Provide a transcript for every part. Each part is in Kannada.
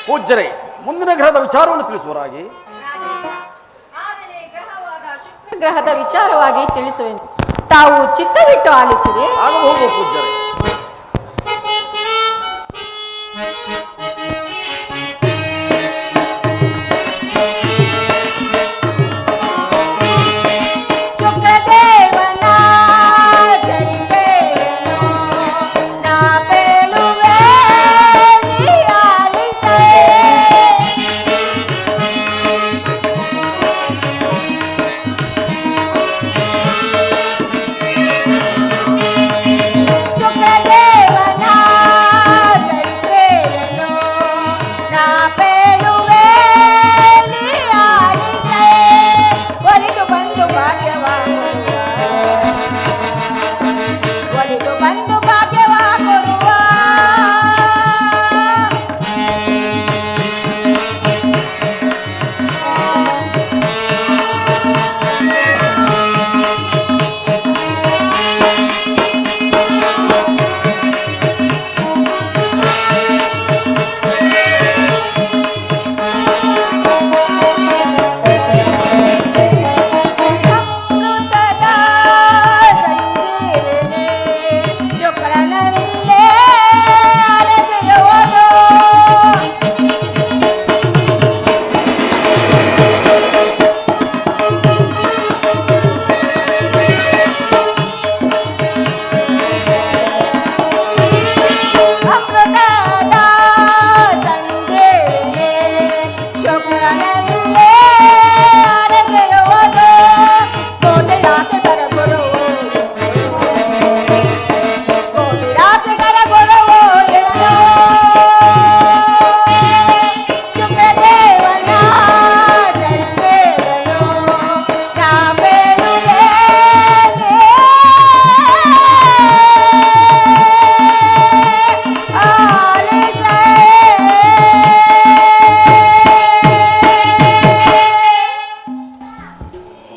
ಪೂಜ್ಯರೇ, ಮುಂದಿನ ಗ್ರಹದ ವಿಚಾರವನ್ನು ತಿಳಿಸುವರಾಗಿ. ಗ್ರಹದ ವಿಚಾರವಾಗಿ ತಿಳಿಸುವೆನು, ತಾವು ಚಿತ್ತವಿಟ್ಟು ಆಲಿಸಿರಿ. ಆಗಬಹುದು ಪೂಜ್ಯರೇ.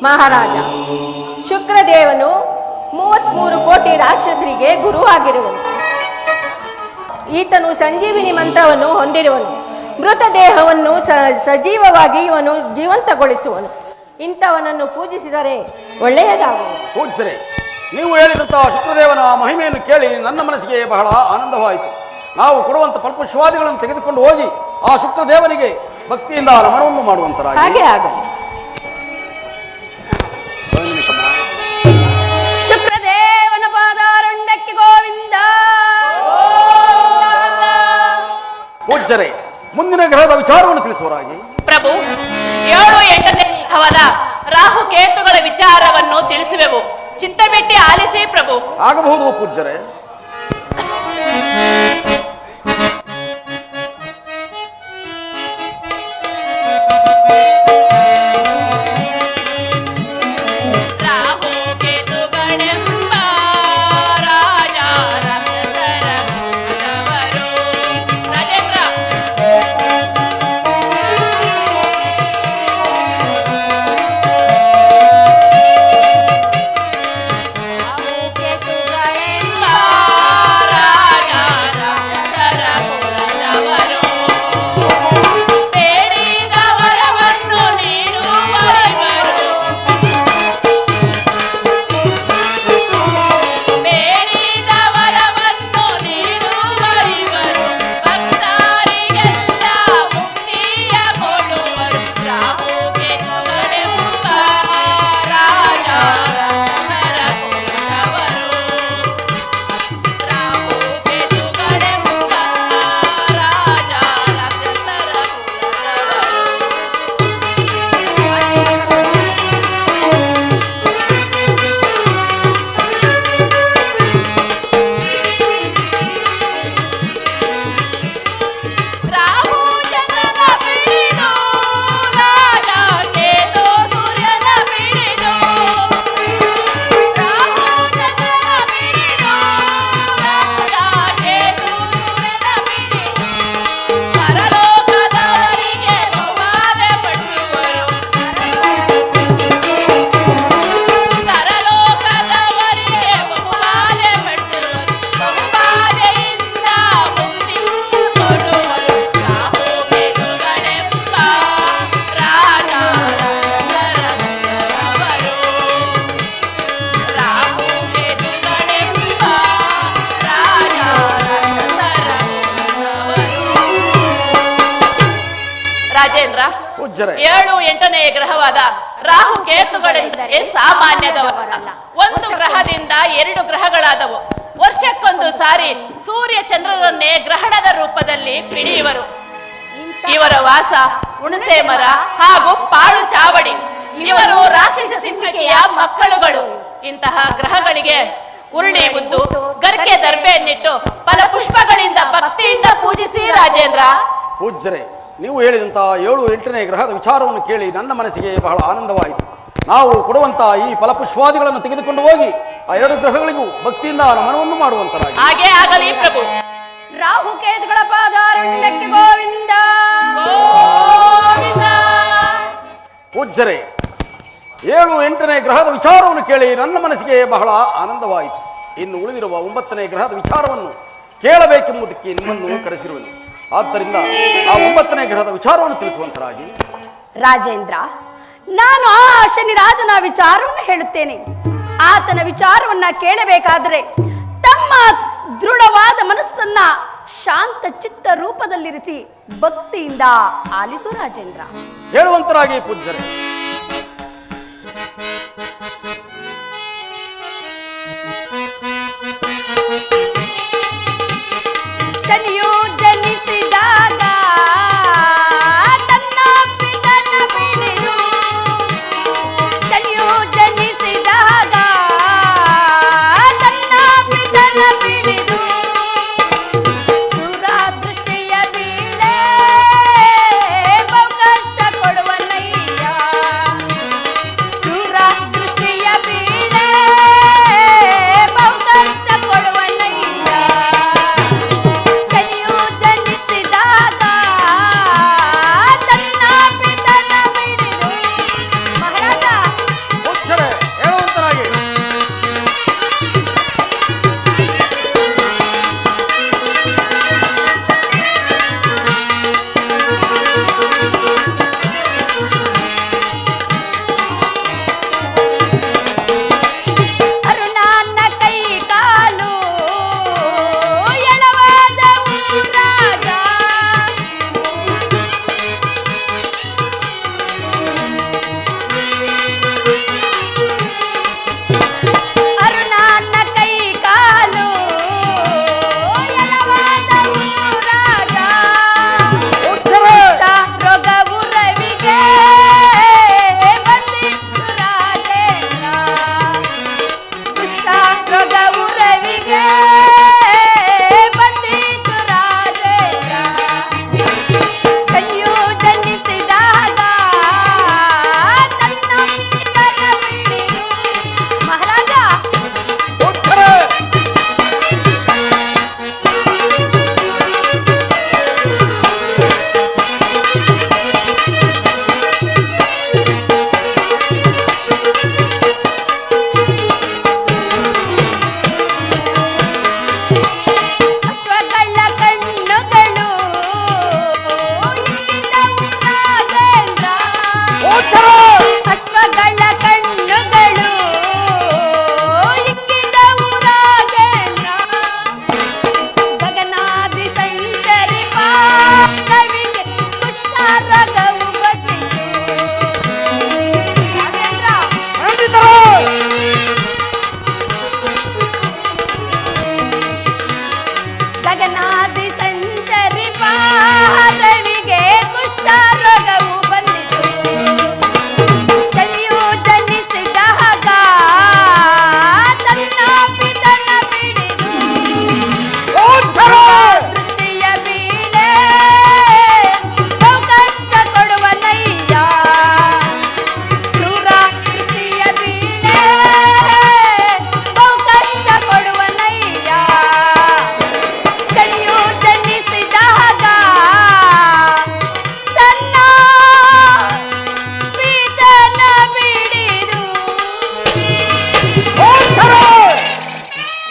ಮಹಾರಾಜ, ಶುಕ್ರದೇವನು 33 ಕೋಟಿ ರಾಕ್ಷಸರಿಗೆ ಗುರುವಾಗಿರುವನು. ಈತನು ಸಂಜೀವಿನಿ ಮಂತ್ರವನ್ನು ಹೊಂದಿರುವನು. ಮೃತದೇಹವನ್ನು ಸಜೀವವಾಗಿ ಇವನು ಜೀವಂತಗೊಳಿಸುವನು. ಇಂಥವನನ್ನು ಪೂಜಿಸಿದರೆ ಒಳ್ಳೆಯದಾಗುವುದು. ಪೂಜ್ಯರೇ, ನೀವು ಹೇಳಿದಂತಹ ಶುಕ್ರದೇವನ ಮಹಿಮೆಯನ್ನು ಕೇಳಿ ನನ್ನ ಮನಸ್ಸಿಗೆ ಬಹಳ ಆನಂದವಾಯಿತು. ನಾವು ಕೊಡುವಂತ ಫಲಪುಷ್ಪಾದಿಗಳನ್ನು ತೆಗೆದುಕೊಂಡು ಹೋಗಿ ಆ ಶುಕ್ರದೇವನಿಗೆ ಭಕ್ತಿಯಿಂದ ನಮನವನ್ನು ಮಾಡುವಂತರಾಗಿ. ಹಾಗೆ ಆಗಲಿ. ಶುಕ್ರದೇವನ ಪಾದಾರಣ್ಯಕ್ಕೆ ಗೋವಿಂದ. ಪೂಜ್ಯರೇ, ಮುಂದಿನ ಗ್ರಹದ ವಿಚಾರವನ್ನು ತಿಳಿಸುವರಾಗಿ. ಪ್ರಭು, 7-8ನೇ ಗ್ರಹವಾದ ರಾಹು ಕೇತುಗಳ ವಿಚಾರವನ್ನು ತಿಳಿಸುವೆವು, ಚಿತ್ತಬಿಟ್ಟು ಆಲಿಸಿ ಪ್ರಭು. ಆಗಬಹುದು ಪೂಜ್ಯರೇ. ರಾಜೇಂದ್ರ, ಪೂಜ್ಯರೇ, 7, 8ನೇ ಗ್ರಹವಾದ ರಾಹು ಕೇತುಗಳೆಂದರೆ ಸಾಮಾನ್ಯದವರಲ್ಲ. ಒಂದು ಗ್ರಹದಿಂದ 2 ಗ್ರಹಗಳಾದವು. ವರ್ಷಕ್ಕೊಂದು ಸಾರಿ ಸೂರ್ಯ ಚಂದ್ರರನ್ನೇ ಗ್ರಹಣದ ರೂಪದಲ್ಲಿ ಪಿಡಿಯುವರು. ಇವರ ವಾಸ ಹುಣಸೆ ಮರ ಹಾಗೂ ಪಾಳು ಚಾವಡಿ. ಇವರು ರಾಕ್ಷಸ ಸಿಂಹಿಕೆಯ ಮಕ್ಕಳುಗಳು. ಇಂತಹ ಗ್ರಹಗಳಿಗೆ ಉರುಳಿ ಬುದ್ದು ಗರ್ಕೆ ದರ್ಬೆಯನ್ನಿಟ್ಟು ಫಲ ಪುಷ್ಪಗಳಿಂದ ಭಕ್ತಿಯಿಂದ ಪೂಜಿಸಿ ರಾಜೇಂದ್ರ. ಪೂಜ್ಯರೇ, ನೀವು ಹೇಳಿದಂತಹ 7, 8ನೇ ಗ್ರಹದ ವಿಚಾರವನ್ನು ಕೇಳಿ ನನ್ನ ಮನಸ್ಸಿಗೆ ಬಹಳ ಆನಂದವಾಯಿತು. ನಾವು ಕೊಡುವಂತಹ ಈ ಫಲಪುಷ್ಪಾದಿಗಳನ್ನು ತೆಗೆದುಕೊಂಡು ಹೋಗಿ ಆ 2 ಗ್ರಹಗಳಿಗೂ ಭಕ್ತಿಯಿಂದ ನಮನವನ್ನು ಮಾಡುವಂತರಾಗಿ. ಹಾಗೆ ಆಗಲಿ ಪ್ರಭು. ರಾಹು ಕೇತುಗಳ ಪಾದಾರಣ್ಯಕ್ಕೆ ಗೋವಿಂದ ಗೋವಿಂದ. ಪೂಜ್ಯರೇ, 7, 8ನೇ ಗ್ರಹದ ವಿಚಾರವನ್ನು ಕೇಳಿ ನನ್ನ ಮನಸ್ಸಿಗೆ ಬಹಳ ಆನಂದವಾಯಿತು. ಇನ್ನು ಉಳಿದಿರುವ 9ನೇ ಗ್ರಹದ ವಿಚಾರವನ್ನು ಕೇಳಬೇಕೆಂಬುದಕ್ಕೆ ನಿಮ್ಮನ್ನು ಕರೆಸಿರುವೆನು. ಆದ್ದರಿಂದ ಆ 9ನೇ ಗ್ರಹದ ವಿಚಾರವನ್ನು ತಿಳಿಸುವಂತರಾಗಿ. ರಾಜೇಂದ್ರ, ನಾನು ಆ ಶನಿರಾಜನ ವಿಚಾರವನ್ನು ಹೇಳುತ್ತೇನೆ. ಆತನ ವಿಚಾರವನ್ನ ಕೇಳಬೇಕಾದರೆ ತಮ್ಮ ದೃಢವಾದ ಮನಸ್ಸನ್ನ ಶಾಂತ ಚಿತ್ತ ರೂಪದಲ್ಲಿರಿಸಿ ಭಕ್ತಿಯಿಂದ ಆಲಿಸು ರಾಜೇಂದ್ರ. ಹೇಳುವಂತರಾಗಿ ಪೂಜ್ಯರೇ. ಶನಿಯು ಜನಿಸಿದಾಗ ತನ್ನ ಪಿತನ ಬಿಡಿದು, ಶನಿಯು ಜನಿಸಿದಾಗ ತನ್ನ ಪಿತನ ಬಿಡಿದು ದೂರದೃಷ್ಟಿಯ ಬೀಳೆ ಬಹುಕಷ್ಟ ಕೊಡುವನಯ್ಯ. ದೂರದೃಷ್ಟಿಯ ಬೀಳೆ ಬಹುಕಷ್ಟ ಕೊಡುವನಯ್ಯ. ಶನಿಯು ಜನಿಸಿದಾಗ ತನ್ನ ಪಿತನ ಬಿಡಿದು. ಮಹಾರಾಜ, ಪೂಜ್ಯರೇ, ಹೇಳುವಂತರಾಗಿ. ಅರುಣಾನ್ನ ಕೈ ಕಾಲು ಎಳವಾದವು ರಾಜ. ಅರುಣಾನ್ನ ಕೈ ಕಾಲು ಎಳವಾದವು ರಾಜ. ಪೂಜ್ಯರೇ, ರೋಗವು ರವಿಗೆ ಬಂದಿತ್ತು ರಾಜೇಂದ್ರ. ದುಷ್ಟ ರೋಗವು ರವಿಗೆ ಬಂದಿತ್ತು ರಾಜೇಂದ್ರ. ಶನಿಯು ಜನಿಸಿದಾಗ ತನ್ನ ಪಿತನ ಬಿಡಿದು. ಮಹಾರಾಜ, ಪೂಜ್ಯರೇ, ಅಶ್ವಗಳ ಕಣ್ಣುಗಳು ಇಕ್ಕಿದವು ರಾಜೇಂದ್ರ. ಅಶ್ವಗಳ ಕಣ್ಣುಗಳು ಇಕ್ಕಿದವು ರಾಜೇಂದ್ರ. ಗಗನಾದಿ ಸಂಚರಿಪ ರವಿಗೆ ಕುಷ್ಠರೋಗವು ಬಂದಿತು. ರಾಜೇಂದ್ರ, ಗಗನಾದಿ ಸಂಚರಿಪ ರವಿಗೆ ಕುಷ್ಠರೋಗವು ಬಂದಿತು. ಶನಿಯು ಜನಿಸಿದಾಗ ತನ್ನ ಪಿತನ ಬಿಡಿದು ದೃಷ್ಟಿಯ ಬೀಳೆ ಬಹು ಕಷ್ಟ ಕೊಡುವನಯ್ಯ. ಕ್ರೂರ ದೃಷ್ಟಿಯ ಬೀಳೆ ಬಹು ಕಷ್ಟ ಕೊಡುವನಯ್ಯ. ಶನಿಯು ಜನಿಸಿದಾಗ ತನ್ನ ಪಿತನ ಬಿಡಿದು.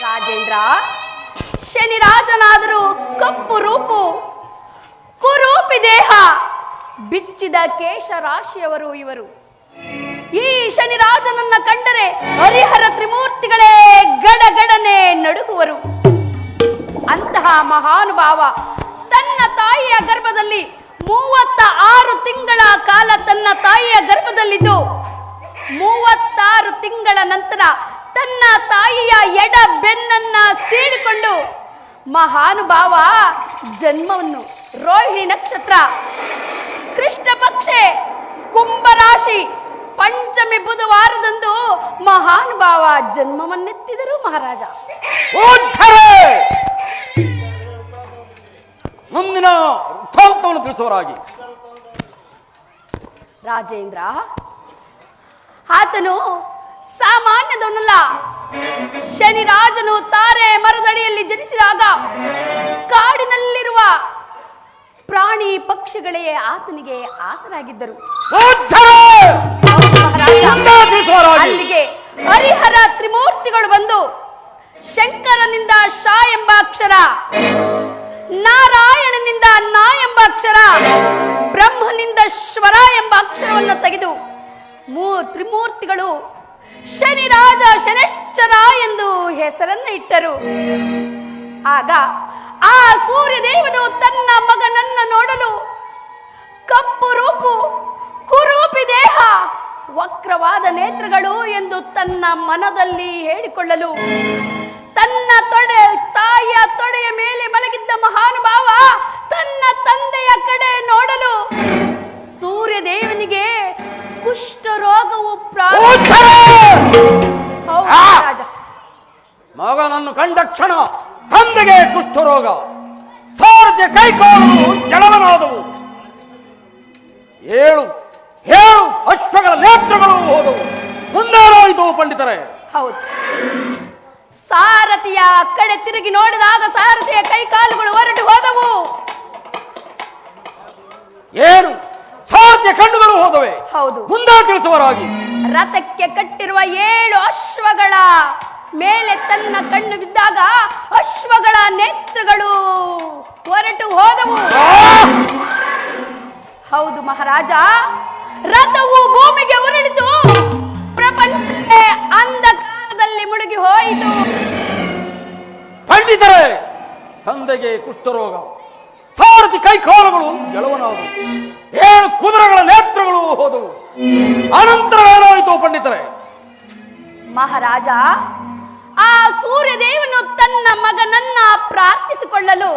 ರಾಜೇಂದ್ರ, ಶನಿರಾಜನಾದರೂ ಕಪ್ಪು ರೂಪು, ಕುರೂಪಿ ದೇಹ, ಬಿಚ್ಚಿದ ಕೇಶ ರಾಶಿಯವರು ಇವರು. ಈ ಶನಿರಾಜನನ್ನ ಕಂಡರೆ ಹರಿಹರ ತ್ರಿಮೂರ್ತಿಗಳೇ ಗಡಗಡನೆ ನಡುಗುವರು. ಅಂತಹ ಮಹಾನುಭಾವ ತನ್ನ ತಾಯಿಯ ಗರ್ಭದಲ್ಲಿ 36 ನಂತರ ತನ್ನ ತಾಯಿಯ ಎಡ ಬೆನ್ನನ್ನ ಸೀಳಿಕೊಂಡು ಮಹಾನುಭಾವ ಜನ್ಮವನ್ನು ರೋಹಿಣಿ ನಕ್ಷತ್ರ ಕೃಷ್ಣ ಪಕ್ಷೆ ಕುಂಭರಾಶಿ ಪಂಚಮಿ ಬುಧವಾರದಂದು ಮಹಾನುಭಾವ ಜನ್ಮವನ್ನೆತ್ತಿದರು ಮಹಾರಾಜ. ಮುಂದಿನ ವೃತ್ತಾಂತವನ್ನು ತಿಳಿಸುವರಾಗಿ. ರಾಜೇಂದ್ರ ಆತನು ಸಾಮಾನ್ಯದವನಲ್ಲ. ಶನಿರಾಜನು ತಾರೆ ಮರದಡಿಯಲ್ಲಿ ಜನಿಸಿದಾಗ ಕಾಡಿನಲ್ಲಿರುವ ಪ್ರಾಣಿ ಪಕ್ಷಿಗಳೇ ಆತನಿಗೆ ಆಸರಾಗಿದ್ದರು. ಅಲ್ಲಿಗೆ ಹರಿಹರ ತ್ರಿಮೂರ್ತಿಗಳು ಬಂದು ಶಂಕರನಿಂದ ಶ ಎಂಬ ಅಕ್ಷರ, ನಾರಾಯಣನಿಂದ ನ ಎಂಬ ಅಕ್ಷರ, ಬ್ರಹ್ಮನಿಂದ ಶ್ವರ ಎಂಬ ಅಕ್ಷರವನ್ನು ತೆಗೆದು ತ್ರಿಮೂರ್ತಿಗಳು ಶನಿರಾಜ ಶನಶ್ಚರ ಎಂದು ಹೆಸರನ್ನು ಇಟ್ಟರು. ಆಗ ಆ ಸೂರ್ಯದೇವನು ತನ್ನ ಮಗನನ್ನು ನೋಡಲು ಕಪ್ಪು ರೂಪು, ಕುರೂಪಿ ದೇಹ, ವಕ್ರವಾದ ನೇತ್ರಗಳು ಎಂದು ತನ್ನ ಮನದಲ್ಲಿ ಹೇಳಿಕೊಳ್ಳಲು ತನ್ನ ತಾಯಿಯ ತೊಡೆಯ ಮೇಲೆ ಮಲಗಿದ್ದ ಮಹಾನುಭಾವ ತನ್ನ ತಂದೆಯ ಕಡೆ ನೋಡಲು ಸೂರ್ಯದೇವನಿಗೆ ಕುಷ್ಠರೋಗವು ರಾಜ. ಮಗನನ್ನು ಕಂಡ ಕ್ಷಣ ತಂದೆಗೆ ಕುಷ್ಠರೋಗ, ಸಾರಥಿಯ ಕೈಕಾಲುಗಳು ಜಡವನಾದವು, 7 ಅಶ್ವಗಳ ನೇತ್ರಗಳು ಹೋದವು. ಮುಂದೇನಾಯಿತು ಪಂಡಿತರೇ? ಹೌದು, ಸಾರಥಿಯ ಕಡೆ ತಿರುಗಿ ನೋಡಿದಾಗ ಸಾರಥಿಯ ಕೈಕಾಲುಗಳು ಹೊರಟು ಹೋದವು. ಸಾರಥಿಯ ಕಣ್ಣುಗಳು ಹೋದವೆ. ಹೌದು, ಮುಂದೆ ತಿಳಿಸುವರಾಗಿ. ರಥಕ್ಕೆ ಕಟ್ಟಿರುವ 7 ಅಶ್ವಗಳ ಮೇಲೆ ತನ್ನ ಕಣ್ಣು ಬಿದ್ದಾಗ ಅಶ್ವಗಳ ನೇತ್ರಗಳು ಹೊರಟು ಹೋದವು. ಹೌದು ಮಹಾರಾಜ, ರಥವು ಭೂಮಿಗೆ ಉರುಳಿತು, ಪ್ರಪಂಚವೇ ಅಂಧಕಾರದಲ್ಲಿ ಮುಳುಗಿ ಹೋಯಿತು. ಪಂಡಿತರೇ, ತಂದೆಗೆ ಕುಷ್ಠರೋಗ, ಸಾರಥಿ ಕೈಕಾಲುಗಳು ಎಳವನಾದವು, 7 ಕುದುರೆಗಳ ನೇತ್ರಗಳು ಹೋದವು. ಅನಂತರವೇನಾಯಿತು ಪಂಡಿತರೇ? ಮಹಾರಾಜ, ಆ ಸೂರ್ಯದೇವನು ತನ್ನ ಮಗನನ್ನ ಪ್ರಾರ್ಥಿಸಿಕೊಳ್ಳಲು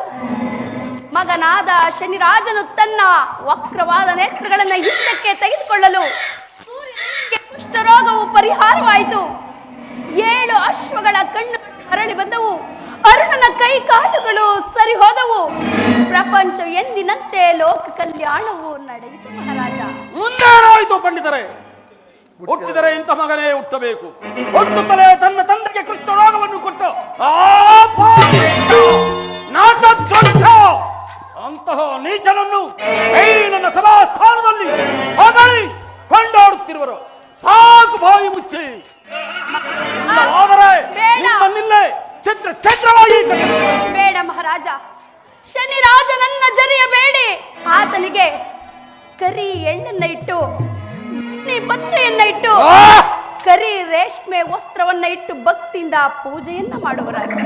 ಮಗನಾದ ಶನಿರಾಜನು ತನ್ನ ವಕ್ರವಾದ ನೇತ್ರಗಳನ್ನು ಹಿಂದಕ್ಕೆ ತೆಗೆದುಕೊಳ್ಳಲು ಸೂರ್ಯನಿಗೆ ಕುಷ್ಠರೋಗವು ಪರಿಹಾರವಾಯಿತು. 7 ಅಶ್ವಗಳ ಕಣ್ಣುಗಳು ಅರಳಿ ಬಂದವು, ಅರುಣನ ಕೈ ಕಾಲುಗಳು ಸರಿ ಹೋದವು. ಪ್ರಪಂಚ ಎಂದಿನಂತೆ ಲೋಕ ಕಲ್ಯಾಣವು ನಡೆಯಿತು ಮಹಾರಾಜ. ಮುಂದೇನಾಯಿತು ಪಂಡಿತರೇ? ಹುಟ್ಟಿದರೆ ಇಂಥ ಮಗನೇ ಹುಟ್ಟಬೇಕು. ಹುಟ್ಟುತ್ತಲೇ ತನ್ನ ತಂದೆಗೆ ಕುಷ್ಠರೋಗವನ್ನು ಕೊಟ್ಟ ಅಂತಹ ನೀಚನನ್ನು ನನ್ನ ಸಭಾ ಸ್ಥಾನದಲ್ಲಿ ಹೊಗಳಿ ಕೊಂಡಾಡುತ್ತಿರುವರು. ಸಾಕು, ಬಾಯಿ ಮುಚ್ಚಿ. ಆದರೆ ನಿಮ್ಮನ್ನಿಲ್ಲೇ ಚಿತ್ರವಾಗಿ ಬೇಡ ಮಹಾರಾಜ, ಶನಿರಾಜನನ್ನ ಜರಿಯಬೇಡಿ. ಆತನಿಗೆ ಕರಿ ಎಣ್ಣೆನ್ನ ಇಟ್ಟು, ಪತ್ರೆಯನ್ನ ಇಟ್ಟು, ಕರಿ ರೇಷ್ಮೆ ವಸ್ತ್ರವನ್ನ ಇಟ್ಟು ಭಕ್ತಿಯಿಂದ ಪೂಜೆಯನ್ನ ಮಾಡುವರಾಗಿ.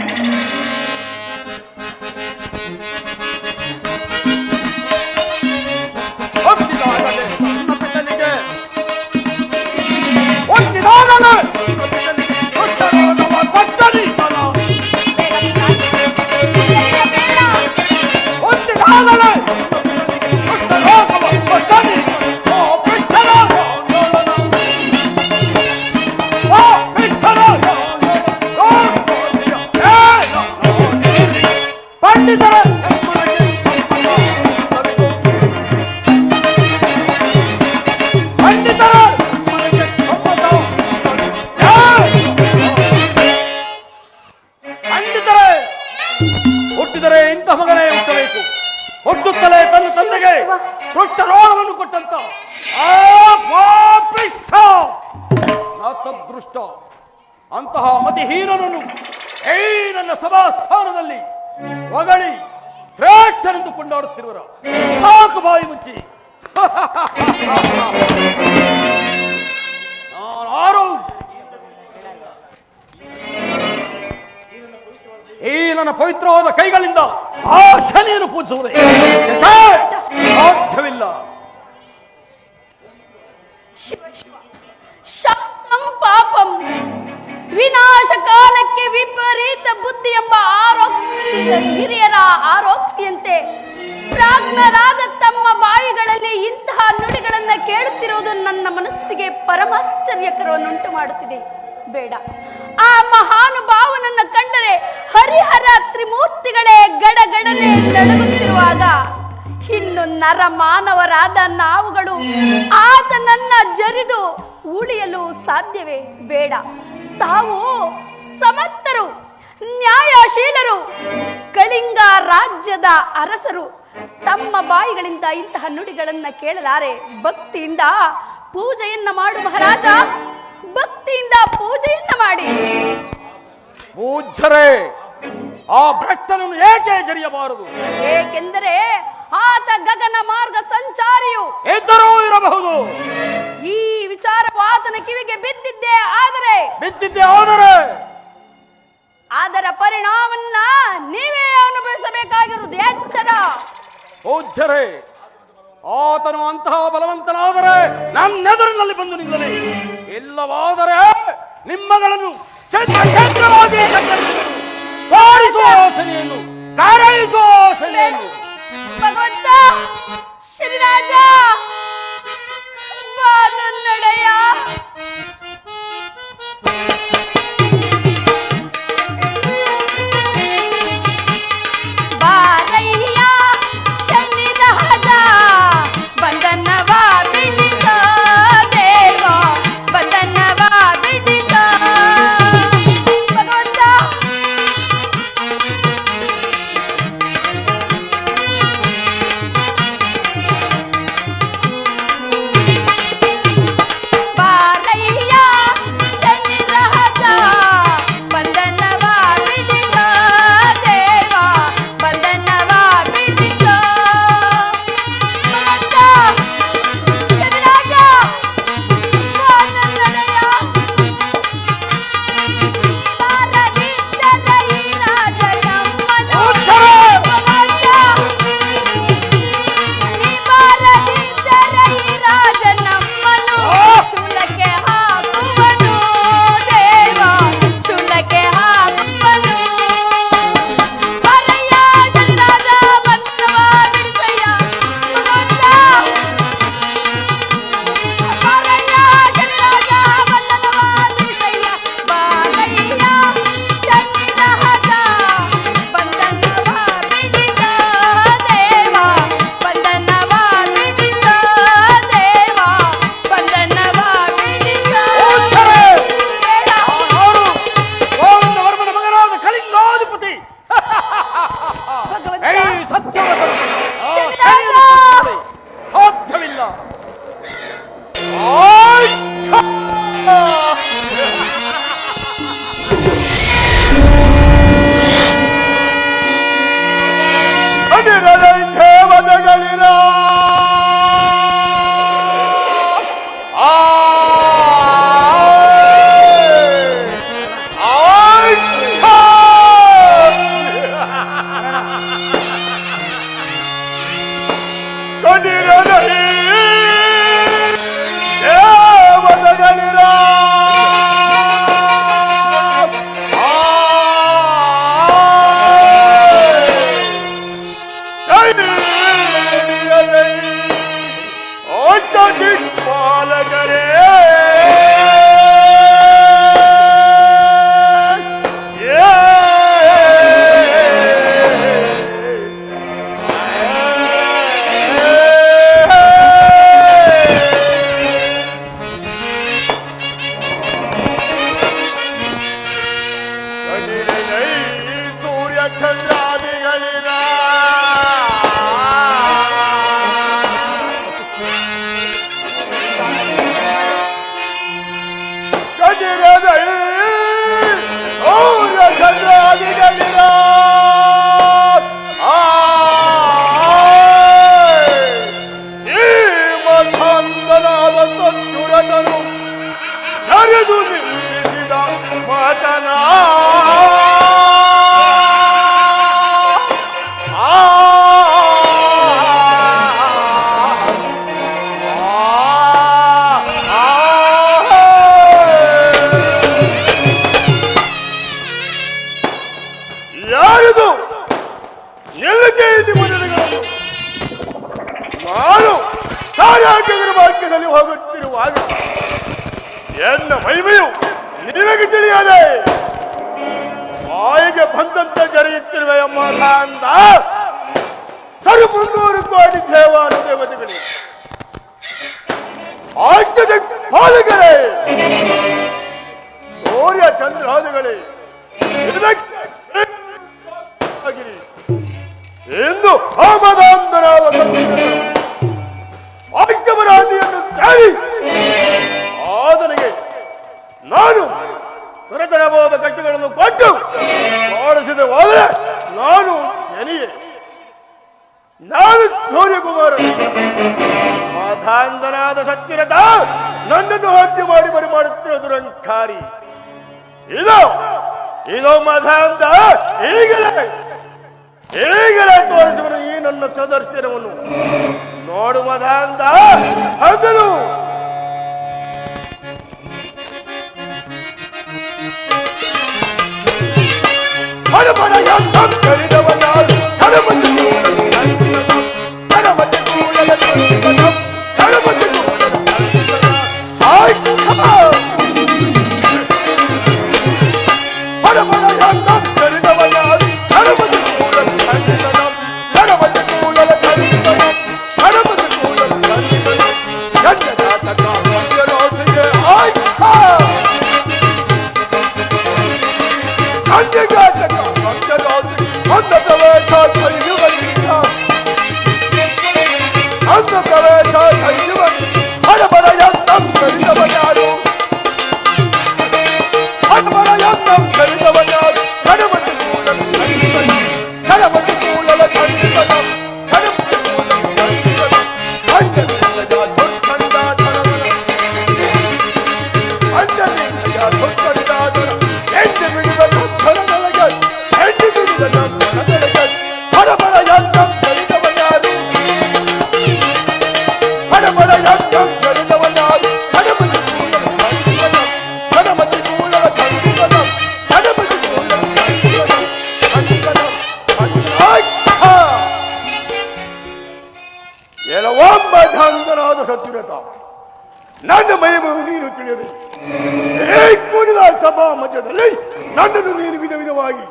ಹುಟ್ಟಿದರೆ ಇಂಥ ಮಗನೇ ಹುಟ್ಟಬೇಕು. ಹುಟ್ಟುತ್ತಲೇ ತನ್ನ ತಂದೆಗೆ ಕುಷ್ಠರೋಗವನ್ನು ಕೊಟ್ಟಂತ ತದೃಷ್ಟ ಅಂತಹ ಮತಿಹೀನನನ್ನು ನನ್ನ ಸಭಾ ಸ್ಥಾನದಲ್ಲಿ ಹೊಗಳಿ ಶ್ರೇಷ್ಠನೆಂದು ಕೊಂಡಾಡುತ್ತಿರುವರ. ಸಾಕು, ಬಾಯಿ ಮುಚ್ಚಿ. ನಾನಾರು ಈ ನನ್ನ ಪವಿತ್ರವಾದ ಕೈಗಳಿಂದ ಆ ಶನಿಯನ್ನು ಪೂಜಿಸುವುದೇ ಸಾಧ್ಯವಿಲ್ಲ. ಶಾಂತಂ ಪಾಪಂ ಇಂತಹ ನುಡಿಗಳನ್ನ ಕೇಳುತ್ತಿರುವುದು ನನ್ನ ಮನಸ್ಸಿಗೆ ಪರಮಾಶ್ಚರ್ಯಕರವನ್ನುಂಟು ಮಾಡುತ್ತಿದೆ. ಬೇಡ, ಆ ಮಹಾನುಭಾವನನ್ನ ಕಂಡರೆ ಹರಿಹರ ತ್ರಿಮೂರ್ತಿಗಳೇ ಗಡಗಡನೆ ನಡುಗುತ್ತಿರುವಾಗ ಇನ್ನು ನರ ಮಾನವರಾದ ನಾವುಗಳು ಆತನನ್ನ ಜರಿದು ಉಳಿಯಲು ಸಾಧ್ಯವೇ? ಬೇಡ. ತಾವು ಸಮರ್ಥರು, ನ್ಯಾಯಶೀಲರು, ಕಳಿಂಗ ರಾಜ್ಯದ ಅರಸರು. ತಮ್ಮ ಬಾಯಿಗಳಿಂದ ಇಂತಹ ನುಡಿಗಳನ್ನ ಕೇಳಲಾರೆ. ಭಕ್ತಿಯಿಂದ ಪೂಜೆಯನ್ನ ಮಾಡು ಮಹಾರಾಜ, ಭಕ್ತಿಯಿಂದ ಪೂಜೆಯನ್ನ ಮಾಡಿ. ಪೂಜ್ಯರೇ, ಆ ಭ್ರಷ್ಟನನ್ನು ಏಕೆ ಜರಿಯಬಾರದು? ಏಕೆಂದರೆ ಆತ ಗಗನ ಮಾರ್ಗ ಸಂಚಾರಿಯು ಎದ್ದರೂ ಇರಬಹುದು. ಈ ವಿಚಾರವು ಆತನ ಕಿವಿಗೆ ಬಿದ್ದಿದ್ದೇ ಆದರೆ ಅದರ ಪರಿಣಾಮವನ್ನ ನೀವೇ ಅನುಭವಿಸಬೇಕಾಗಿರುವುದು ಎಚ್ಚರ. ಪೂಜ್ಯರೇ, ಆತನು ಅಂತಹ ಬಲವಂತನಾದರೆ ನನ್ನೆದುರಿನಲ್ಲಿ ಬಂದು ನಿಲ್ಲಲಿ. ಇಲ್ಲವಾದರೆ ನಿಮ್ಮಗಳನ್ನು ಛೇತ್ರವಾಗಿ ಕಾರಿಸುವ ಆಸನೆಯನ್ನು ಕಾರೈಸುವ ಆಸನೆಯನ್ನು. ಭಗವಂತ ಶ್ರೀರಾಜ, ಬಾ ನನ್ನಡೆಯ. ಬಾರಯ್ಯ ಶನಿರಾಜ, ಬಂಧನವ ಬಿಡಿಸ ದೇವ, ಬಂಧನವ ಬಿಡಿಸ. ಭಗವಂತ ಬಾರಯ್ಯ ಶನಿರಾಜ, ಬಂಧನವ ಬಿಡಿಸ ದೇವ, ಬಂಧನವ ಬಿಡಿಸ. ಭಗವಂತ ಶನಿರಾಜ, ಬಾ ನನ್ನಡೆಯ. ಬಾರದಿದ್ದರೆ ಈ ರಾಜ ನಮ್ಮನು. ಭಗವಂತ, ನೀ ಬಾರದಿದ್ದರೆ ಈ ರಾಜ ನಮ್ಮನು ಶೂಲಕ್ಕೆ ಹಾಕುವನು ದೇವ, ಶೂಲಕ್ಕೆ ಹಾಕುವನು. ಬಾರಯ್ಯ ಶನಿರಾಜ, ಬಂಧನವ ಬಿಡಿಸಯ್ಯ. ಭಗವಂತ, ಬಾರಯ್ಯ ಶನಿರಾಜ, ಬಂಧನವ ಬಿಡಿಸಯ್ಯ. ಬಾರಯ್ಯ ಶನಿರಾಜ, ಬಂಧನವ ಬಿಡಿಸ ದೇವ, ಬಂಧನವ ಬಿಡಿಸ ದೇವ, ಬಂಧನವ ಬಿಡಿಸ. ಬೇಡ. ಗೋವಿಂದವರ್ಮನ ಮಗನಾದ ಕಳಿಂಗಾಧಿಪತಿ ಭಗವಂತ, ಸತ್ಯವನ್ನು ಶನಿರಾಜ. ಸಾಧ್ಯವಿಲ್ಲ. ದೇವತೆಗಳಿರ ದೇವತೆಗಳಿರ ಪಾಲಕರೇ, ಸೂರ್ಯ ಚಂದ್ರಾದಿಗಳಿರ ಸೂರ್ಯ ಚಂದ್ರಾದಿಗಳಿರ ಈ ಮತಾಂತನಾದ ಸದ್ಗುರತನು ಚರಿದು ನಿಲ್ಲಿಸಿದ ವಚನ ಯಾರಿದು ಎಲ್ಲಿಗೆ ಇದ್ದು ಮನೆಗಳನ್ನು ನಾನು ಕಾರಾಗೃಹ ಮಾರ್ಗದಲ್ಲಿ ಹೋಗುತ್ತಿರುವಾಗ ಎನ್ನ ಮಹಿಮೆಯು ನಿನಗೆ ತಿಳಿಯದೆ ಬಾಯಿಗೆ ಬಂದಂತೆ ಜರಿಯುತ್ತಿರುವೆ ಎಂಬ ಅಂದ ಸರಿ 300 ಕೋಟಿ ದೇವಾನು ದೇವತೆಗಳಿಗೆ ಆಜ್ಞದ ಪಾಲಕರೇ ಸೂರ್ಯ ಚಂದ್ರಾದಿಗಳೇ ಎಂದು ಆಮದಾಂಧನಾದ ಆಜ್ಞಮರಾಜಿಯನ್ನು ಜಾರಿ ಆತನಿಗೆ ನಾನು ತರತರವಾದ ಕಷ್ಟಗಳನ್ನು ಕೊಟ್ಟು ಮಾಡಿಸಿದೆ ಹೋದರೆ ನಾನು ಶನಿಯೇ, ನಾನು ಸೂರ್ಯಕುಮಾರ ಮಾಧಾಂಧನಾದ ಸತ್ಯರಥ ನನ್ನನ್ನು ಹತ್ಯೆ ಮಾಡಿ ಬರಿ ಮಾಡುತ್ತಿರುವ ದುರಂಕಾರಿ ಇದು ಮಧಾಂಧ. ಈಗಲೇ ತೋರಿಸುವನು ಈ ನನ್ನ ಸದರ್ಶನವನ್ನು ನೋಡು ಮಧಾಂಧ. ಹೌದು ಸತ್ಯುರತ ನನ್ನ ಮಹಿಮೆಯು ನೀನು ತಿಳಿಯದೆ ಕೂಡಿದ ಸಭಾ ಮಧ್ಯದಲ್ಲಿ ನನ್ನನ್ನು ನೀನು ವಿಧ ವಿಧವಾಗಿ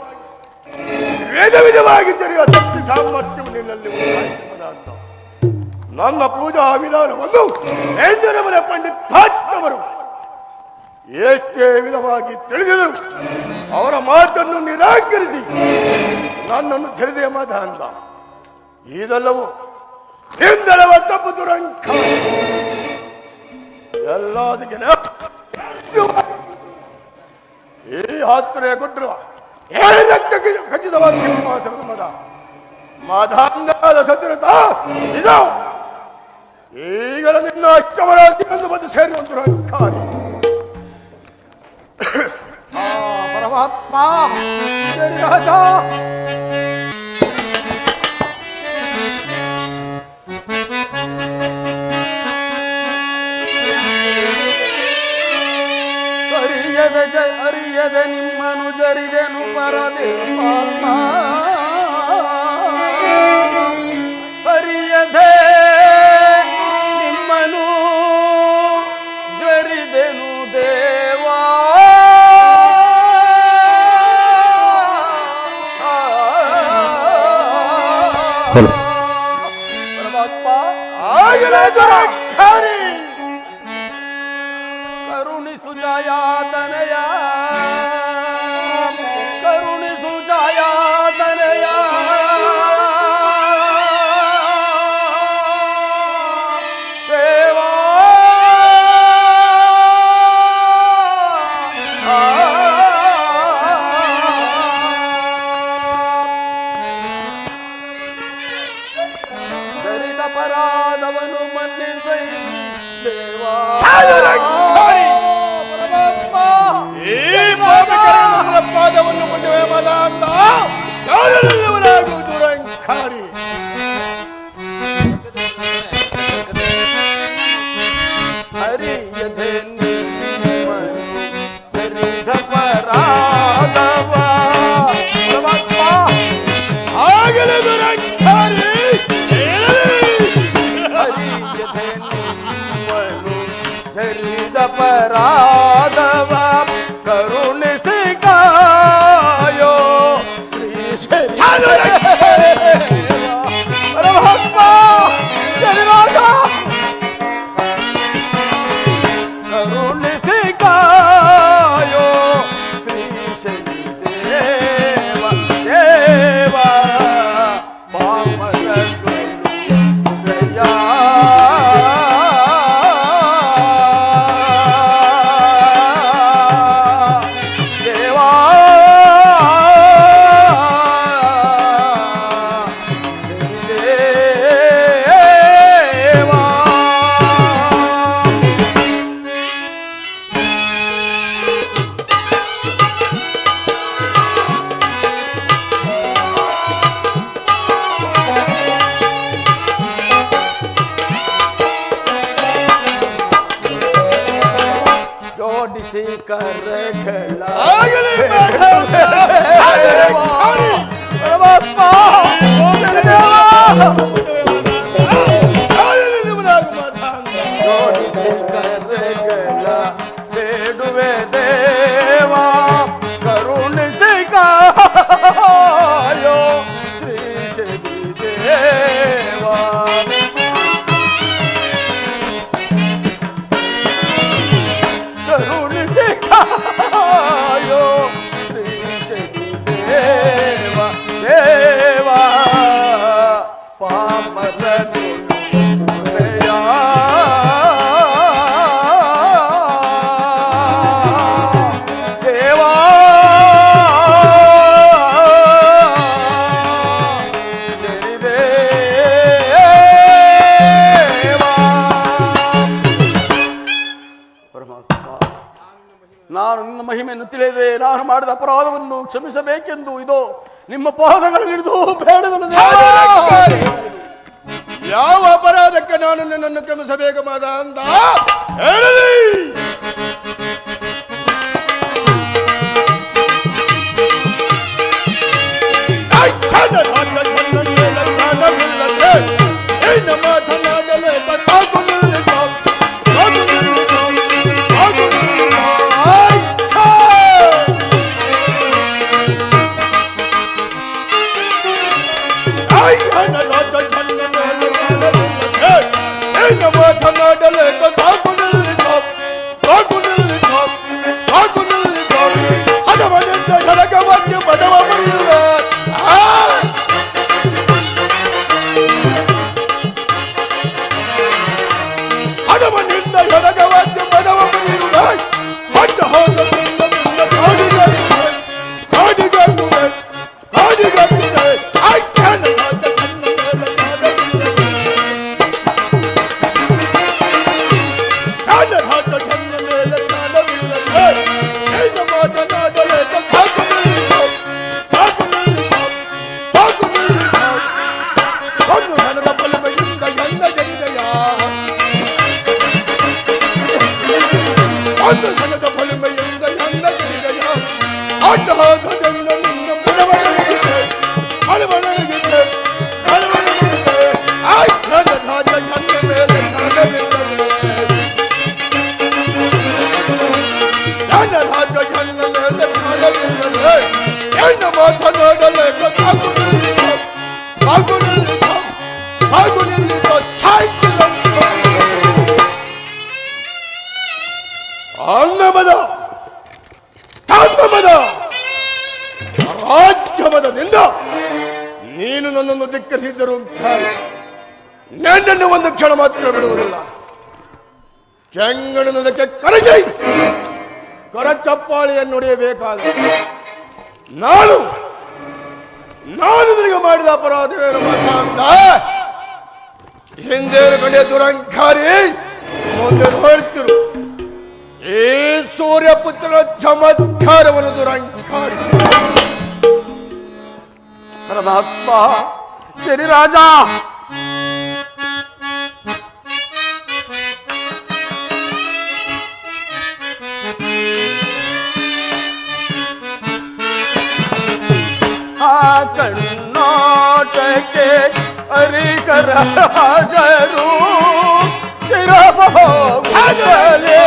ತಿಳಿಯುವ ಶಕ್ತಿ ಸಾಮರ್ಥ್ಯವು ನಿನ್ನಲ್ಲಿ ಉಂಟಾಯಿತು. ನನ್ನ ಪೂಜಾ ವಿಧಾನವನ್ನು ಎಂದರವರ ಪಂಡಿತಾತ್ಮರು ಎಷ್ಟೇ ವಿಧವಾಗಿ ತಿಳಿಸಿದರು ಅವರ ಮಾತನ್ನು ನಿರಾಕರಿಸಿ ನನ್ನನ್ನು ತಿಳಿದೆ ಮತ ಅಂತ ಇದೆಲ್ಲವೂ ಹಿಂದೆಲ್ಲವ ತಪ್ಪು ದುರಂಕ ಎಲ್ಲದಕ್ಕಿನ ಈ ಆತ್ರೆಯ ಕೊಟ್ಟರು ರಕ್ತ ಖಚಿತವಾದ ಸಿಂಹಾಸನದ ಮದ ಮದಾಂಧದ ಸತ್ಯರಥ ಇದು ಈಗಲೂ ನಿನ್ನ ಅಷ್ಟಮರಾಜ್ಯವನ್ನು ಬಂದು ಸೇರುವಂತ ದುರಂಕಾರಿ ಪರಮಾತ್ಮ ಅರಿಯದ ನಿಮ್ಮನು ಜರಿದೆನು ಪರದೇವಾತ್ಮ ಅರಿಯದೆ ನಿಮ್ಮನು ಜರಿದೆನು ದೇವಾ ಪರಮಾತ್ಮ ಆಗಲೇ ದುರಂಕಾರಿ ಕರುಣಿಸು ಜಾಯಾತನಯ ಕರುಣಿಸು ಜಾಯಾತನಯ ದೇವಾ ಗರಿದ ಪರಾಧವನು ಮನ್ನಿಸೈ ದೇವಾ ಈ ಪಾಪಕರಣ ಪಾದವನ್ನು ಮುಂದೆ ಮದಾಂತ ಯಾರೆಲ್ಲವರಾಗುವುದು ದುರಂಕಾರಿ ಹರಿಯದೆ ನಿಮ್ಮನು ಜರಿದ ಪರಾಧವ ಪರಮಾತ್ಮ ಆಗಲೇ ದುರಂಕಾರಿ ಹರಿಯದೆ ಅಪರಾಧವ ಕರುಣಿಸಿ ಕಾಯೋ ಶ್ರೀ ಪರಮಾತ್ಮ ಶರೀರಾಜ ಕರುಣಿಸಿ ಕಾಯೋ ಶ್ರೀ ಶನಿದೇವ ದೇವ ಪಾಮರ ಜೋಡಿಸಿ ಕರಗಳ ಪರಮಾತ್ಮ ಜೋಡಿಸಿ ಕರಗಳ ಬೇಡುವೆ ದೇವ ಕರುಣಿಸಿ ಕಾಯೋ ಶ್ರೀ ಶನಿ ದೇವ ಕರುಣಿಸಿ ಕಾಯೋ ಶ್ರೀ ಶನಿ ದೇವ ದೇವ ಪಾಮರನು ದೇವಾ ಶನಿ ದೇವ ಪರಮಾತ್ಮ ನಾನು ನಿನ್ನ ಮಹಿಮೆಯನ್ನು ತಿಳಿಯದೆ ನಾನು ಮಾಡಿದ ಅಪರಾಧವನ್ನು ಕ್ಷಮಿಸಬೇಕೆಂದು ಇದೋ ನಿಮ್ಮ ಪಾದಗಳನ್ನು ಹಿಡಿದು ಬೇಡವನು ಯಾವ ಅಪರಾಧಕ್ಕೆ ನಾನು ನಿನ್ನನ್ನು ಕ್ಷಮಿಸಬೇಕು ಮಾದ ಅಂತ ಹೇಳಲಿ. ರಾಜ್ಯಮದದಿಂದ ನೀನು ನನ್ನನ್ನು ಧಿಕ್ಕರಿಸಿದ್ದರು ನನ್ನನ್ನು ಒಂದು ಕ್ಷಣ ಮಾತ್ರ ಬಿಡುವುದಿಲ್ಲ. ಕೆಂಗಣ್ಣನದಕ್ಕೆ ಕರಗಿ ಕರಚಪ್ಪಾಳಿಯನ್ನು ಹೊಡೆಯಬೇಕಾದ ನಾನು ನಿನಗೆ ಮಾಡಿದ ಅಪರಾಧವೇನು ಅಂತ ಹಿಂದೆ ಕಂಡೆ ದುರಂಕಾರಿ ಮುಂದೆ ನೋಡ್ತಿರು ಈ ಸೂರ್ಯಪುತ್ರನ ಚಮತ್ಕಾರವನ್ನು ದುರಂಕಾರಿ. ಪರಮಾತ್ಮ ಶನಿರಾಜ ಆ ಕಣ್ಣೋಟಕ್ಕೆ ಅರಿಕರಾಜರು ಶಿರಬಹುಲೆ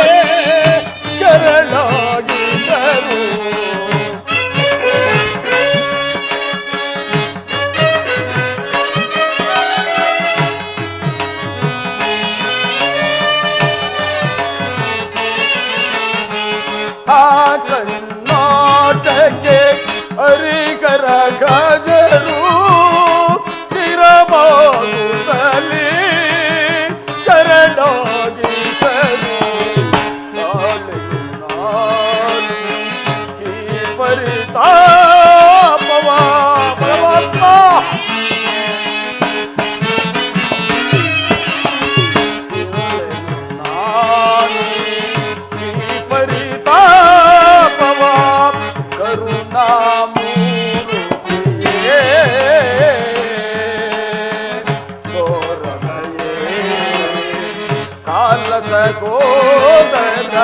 ಕಾಲದ ಗೋದರ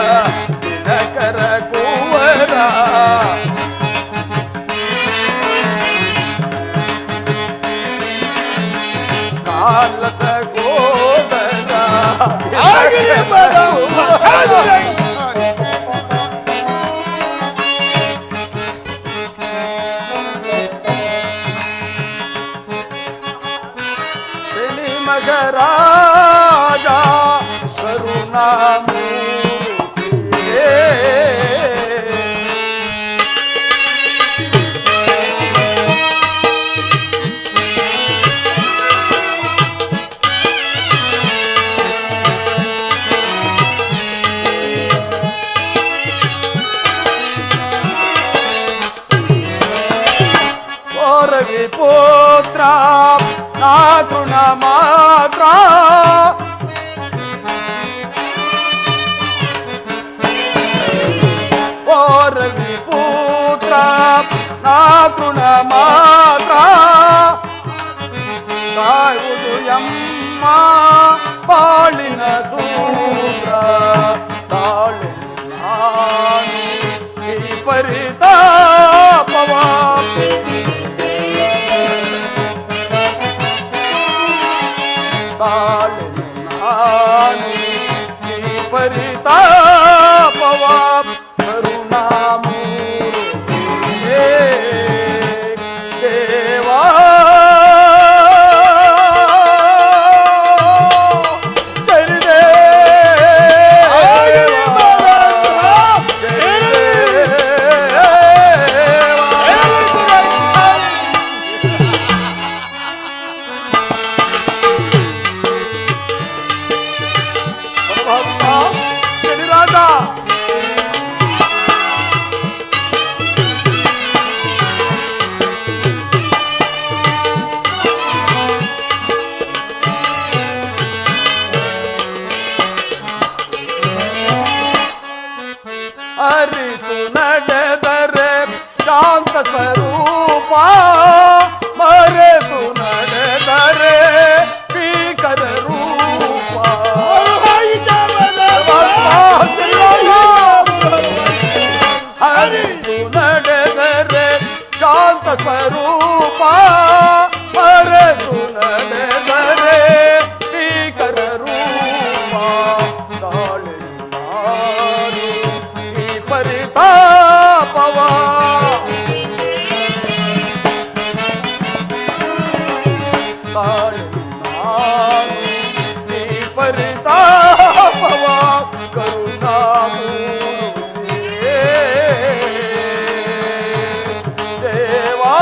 ದಿನಕರ ಕುವರ ಕಾಲದ ಗೋದರ ಮಗರಾಜ ಕರುಣಾಮೂರ್ತಿಯೇ ಓರವಿ ಪುತ್ರ ನಾ ತೃಣ ಮಾತ್ರ ಓರವಿ ಪುತ್ರ ನಾ ತೃಣ ಮಾತ್ರ ಕಾಯುವುದು ಎಮ್ಮ ಬಾಳಿನ ದೂರ ತಾಳು ನಾನು ಈ ಪರಿತಾಪವ ತಾಳು ನಾನು ಈ ಪರಿತಾಪವ ಕರುಣಾಮೂರ್ತಿಯೇ ದೇವಾ ಅರಿತು ನಡೆದರೆ ಶಾಂತ ಸ್ವರೂಪ ಮರೆತು ನಡೆದರೆ ಭೀಕರ ರೂಪ ಅರಿತು ನಡೆದರೆ ಶಾಂತ ಸ್ವರೂಪ ಮರೆತು ನಡೆದರೆ ಭೀಕರ ರೂಪ ತಾಳೆ ಪರಿತಾಪವ ತಾಳು ನಾನು ಈ ಪರಿತಾಪವ ಕರುಣಾಮೂರ್ತಿಯೇ ದೇವಾ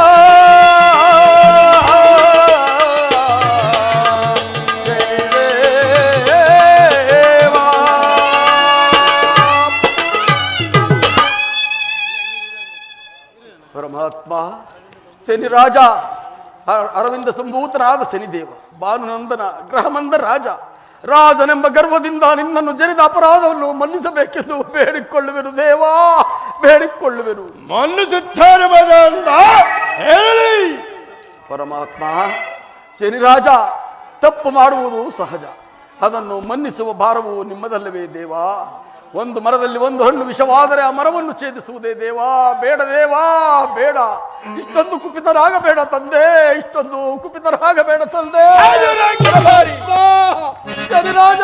ಪರಮಾತ್ಮ ಶನಿರಾಜ ಅರವಿಂದ ಸಂಭೂತನಾದ ಶನಿದೇವ ಭಾನುನಂದನ ಗ್ರಹಮಂದ ರಾಜ ರಾಜನೆಂಬ ಗರ್ವದಿಂದ ನಿನ್ನನ್ನು ಜರಿದ ಅಪರಾಧವನ್ನು ಮನ್ನಿಸಬೇಕೆಂದು ಬೇಡಿಕೊಳ್ಳುವೆನು ದೇವಾ, ಬೇಡಿಕೊಳ್ಳುವೆನು. ಮನ್ನಿಸುತ್ತಾರೆ ಹೇಳಿ. ಪರಮಾತ್ಮ ಶನಿರಾಜ, ತಪ್ಪು ಮಾಡುವುದು ಸಹಜ, ಅದನ್ನು ಮನ್ನಿಸುವ ಭಾರವು ನಿಮ್ಮದಲ್ಲವೇ ದೇವಾ. ಒಂದು ಮರದಲ್ಲಿ ಒಂದು ಹಣ್ಣು ವಿಷವಾದರೆ ಆ ಮರವನ್ನು ಛೇದಿಸುವುದೇ ದೇವಾ. ಬೇಡ ದೇವಾ, ಬೇಡ. ಇಷ್ಟೊಂದು ಕುಪಿತರಾಗಬೇಡ ತಂದೆ, ಇಷ್ಟೊಂದು ಕುಪಿತರಾಗಬೇಡ ತಂದೆ. ಶನಿರಾಜ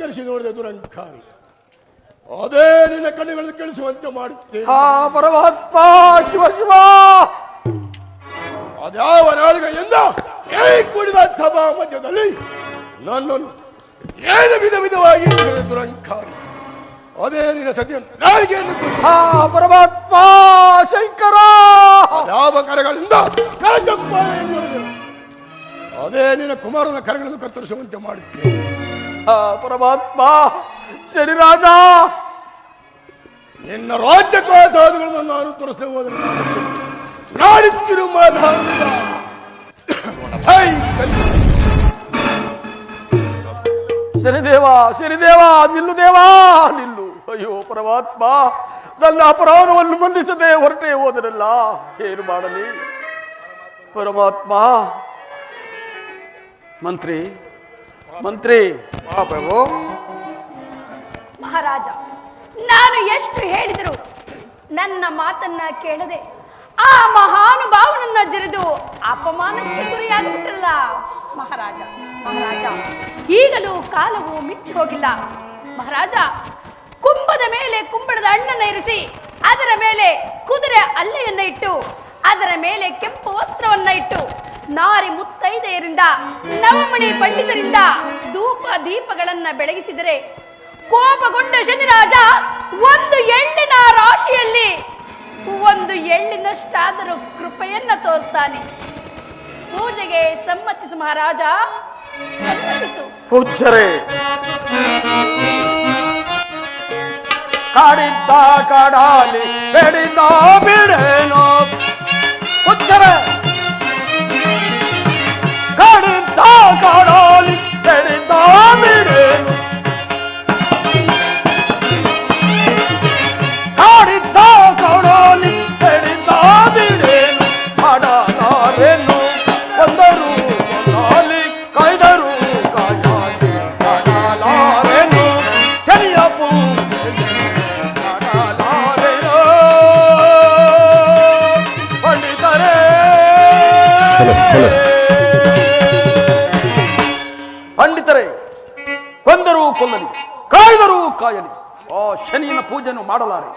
ಧಿಕ್ಕರಿಸಿ ನೋಡಿದ ದುರಂಕಾರಿ. ಅದೇ ನಿನ್ನ ಕಣ್ಣುಗಳನ್ನು ಕೇಳಿಸುವಂತೆ ಮಾಡುತ್ತೇನೆ. ಪರಮಾತ್ಮ ಶಿವ ಶಿವ. ಅದ್ಯಾವ ನಾಳಿಗೆಯಿಂದ ಕೂಡಿದ ಸಭಾ ಮಧ್ಯದಲ್ಲಿ ನನ್ನನ್ನು ಏನು ವಿಧವಾಗಿ ದುರಂಕಾರಿ. ಅದೇ ನಿನ್ನ ಸತಿಯನ್ನು ನಾಳಿಗೆಯನ್ನು ಪರಮಾತ್ಮ ಶಂಕರ. ಅದ್ಯಾವ ಕರೆಗಳಿಂದ ಕಾಜಪ್ಪ ನೋಡಿದೆವು. ಅದೇ ನಿನ್ನ ಕುಮಾರನ ಕರೆಗಳನ್ನು ಕತ್ತರಿಸುವಂತೆ ಮಾಡುತ್ತೇನೆ. ಪರಮಾತ್ಮ ಶನಿರಾಜ. ನಿನ್ನ ರಾಜ್ಯಕ್ಕೋಸಾದಗಳನ್ನು ನಾನು ತೋರಿಸ ಹೋದರೆ ನಾಡುತ್ತಿರು ಮಾಧಾಂತ. ಶನಿದೇವ ಶನಿದೇವ ನಿಲ್ಲು ದೇವಾ ನಿಲ್ಲು. ಅಯ್ಯೋ ಪರಮಾತ್ಮ, ನನ್ನ ಅಪರಾಧವನ್ನು ಮನ್ನಿಸದೆ ಹೊರಟೆ ಹೋದನಲ್ಲ, ಏನು ಮಾಡಲಿ ಪರಮಾತ್ಮ. ಮಂತ್ರಿ ಮಂತ್ರಿ. ಮಹಾರಾಜ, ನಾನು ಎಷ್ಟು ಹೇಳಿದರು ನನ್ನ ಮಾತನ್ನ ಕೇಳದೆ ಆ ಮಹಾನುಭಾವನನ್ನ ಜರಿದು ಅಪಮಾನಕ್ಕೆ ಗುರಿಯಾಗಿಬಿಟ್ಟಲ್ಲ ಮಹಾರಾಜ. ಮಹಾರಾಜ, ಈಗಲೂ ಕಾಲವು ಮಿಂಚಿ ಹೋಗಿಲ್ಲ ಮಹಾರಾಜ. ಕುಂಭದ ಮೇಲೆ ಕುಂಬಳದ ಹಣ್ಣನ್ನ ಇರಿಸಿ ಅದರ ಮೇಲೆ ಕುದುರೆ ಅಲ್ಲೆಯನ್ನ ಇಟ್ಟು ಅದರ ಮೇಲೆ ಕೆಂಪು ವಸ್ತ್ರವನ್ನ ಇಟ್ಟು ನಾರಿ ಮುತ್ತೈದೆಯರಿಂದ ನವಮಣಿ ಪಂಡಿತರಿಂದ ಧೂಪ ದೀಪಗಳನ್ನ ಬೆಳಗಿಸಿದರೆ ಕೋಪಗೊಂಡ ಶನಿರಾಜ ಒಂದು ಎಳ್ಳಿನ ರಾಶಿಯಲ್ಲಿ ಒಂದು ಎಳ್ಳಿನಷ್ಟಾದರೂ ಕೃಪೆಯನ್ನ ತೋರ್ತಾನೆ. ಪೂಜೆಗೆ ಸಮ್ಮತಿಸು ಮಹಾರಾಜ, ಸಮ್ಮತಿಸು. ಪೂಜ್ಯರೇ, ಕಾಡಿದ್ದ ಕಾಡಾಲಿ ಬೇಡಿದ್ದ ಬಿಡೇನೋ. ಪೂಜ್ಯರೇ, ಕಾಡಿದ್ದ ಕಾಡಾಲಿ ಬೇಡಿದ್ದ ಬಿಡೇನೋ. ಕಾಡಿದ್ದ ಕಾಡಾಲಿ ಬೇಡಿದ್ದ ಬಿಡೇನೋ. ಕಾಡಲಾರೆನು ಒಂದರು ಕಾಲಿ ಕಾಯ್ದರು ಕಾಯಾಲಿ. ಕಾಡಲಾರೆನು ಸರಿಯ ಪೂಜೆ ಕಾಡಲಾರೆನು. ಪಂಡಿತರೇ ಪಂಡಿತರೇ, ಕೊಂದರು ಕೊಲ್ಲಲಿ, ಕಾಯ್ದರು ಕಾಯಲಿ, ಆ ಶನಿಯನ ಪೂಜೆಯನ್ನು ಮಾಡಲಾರೆ.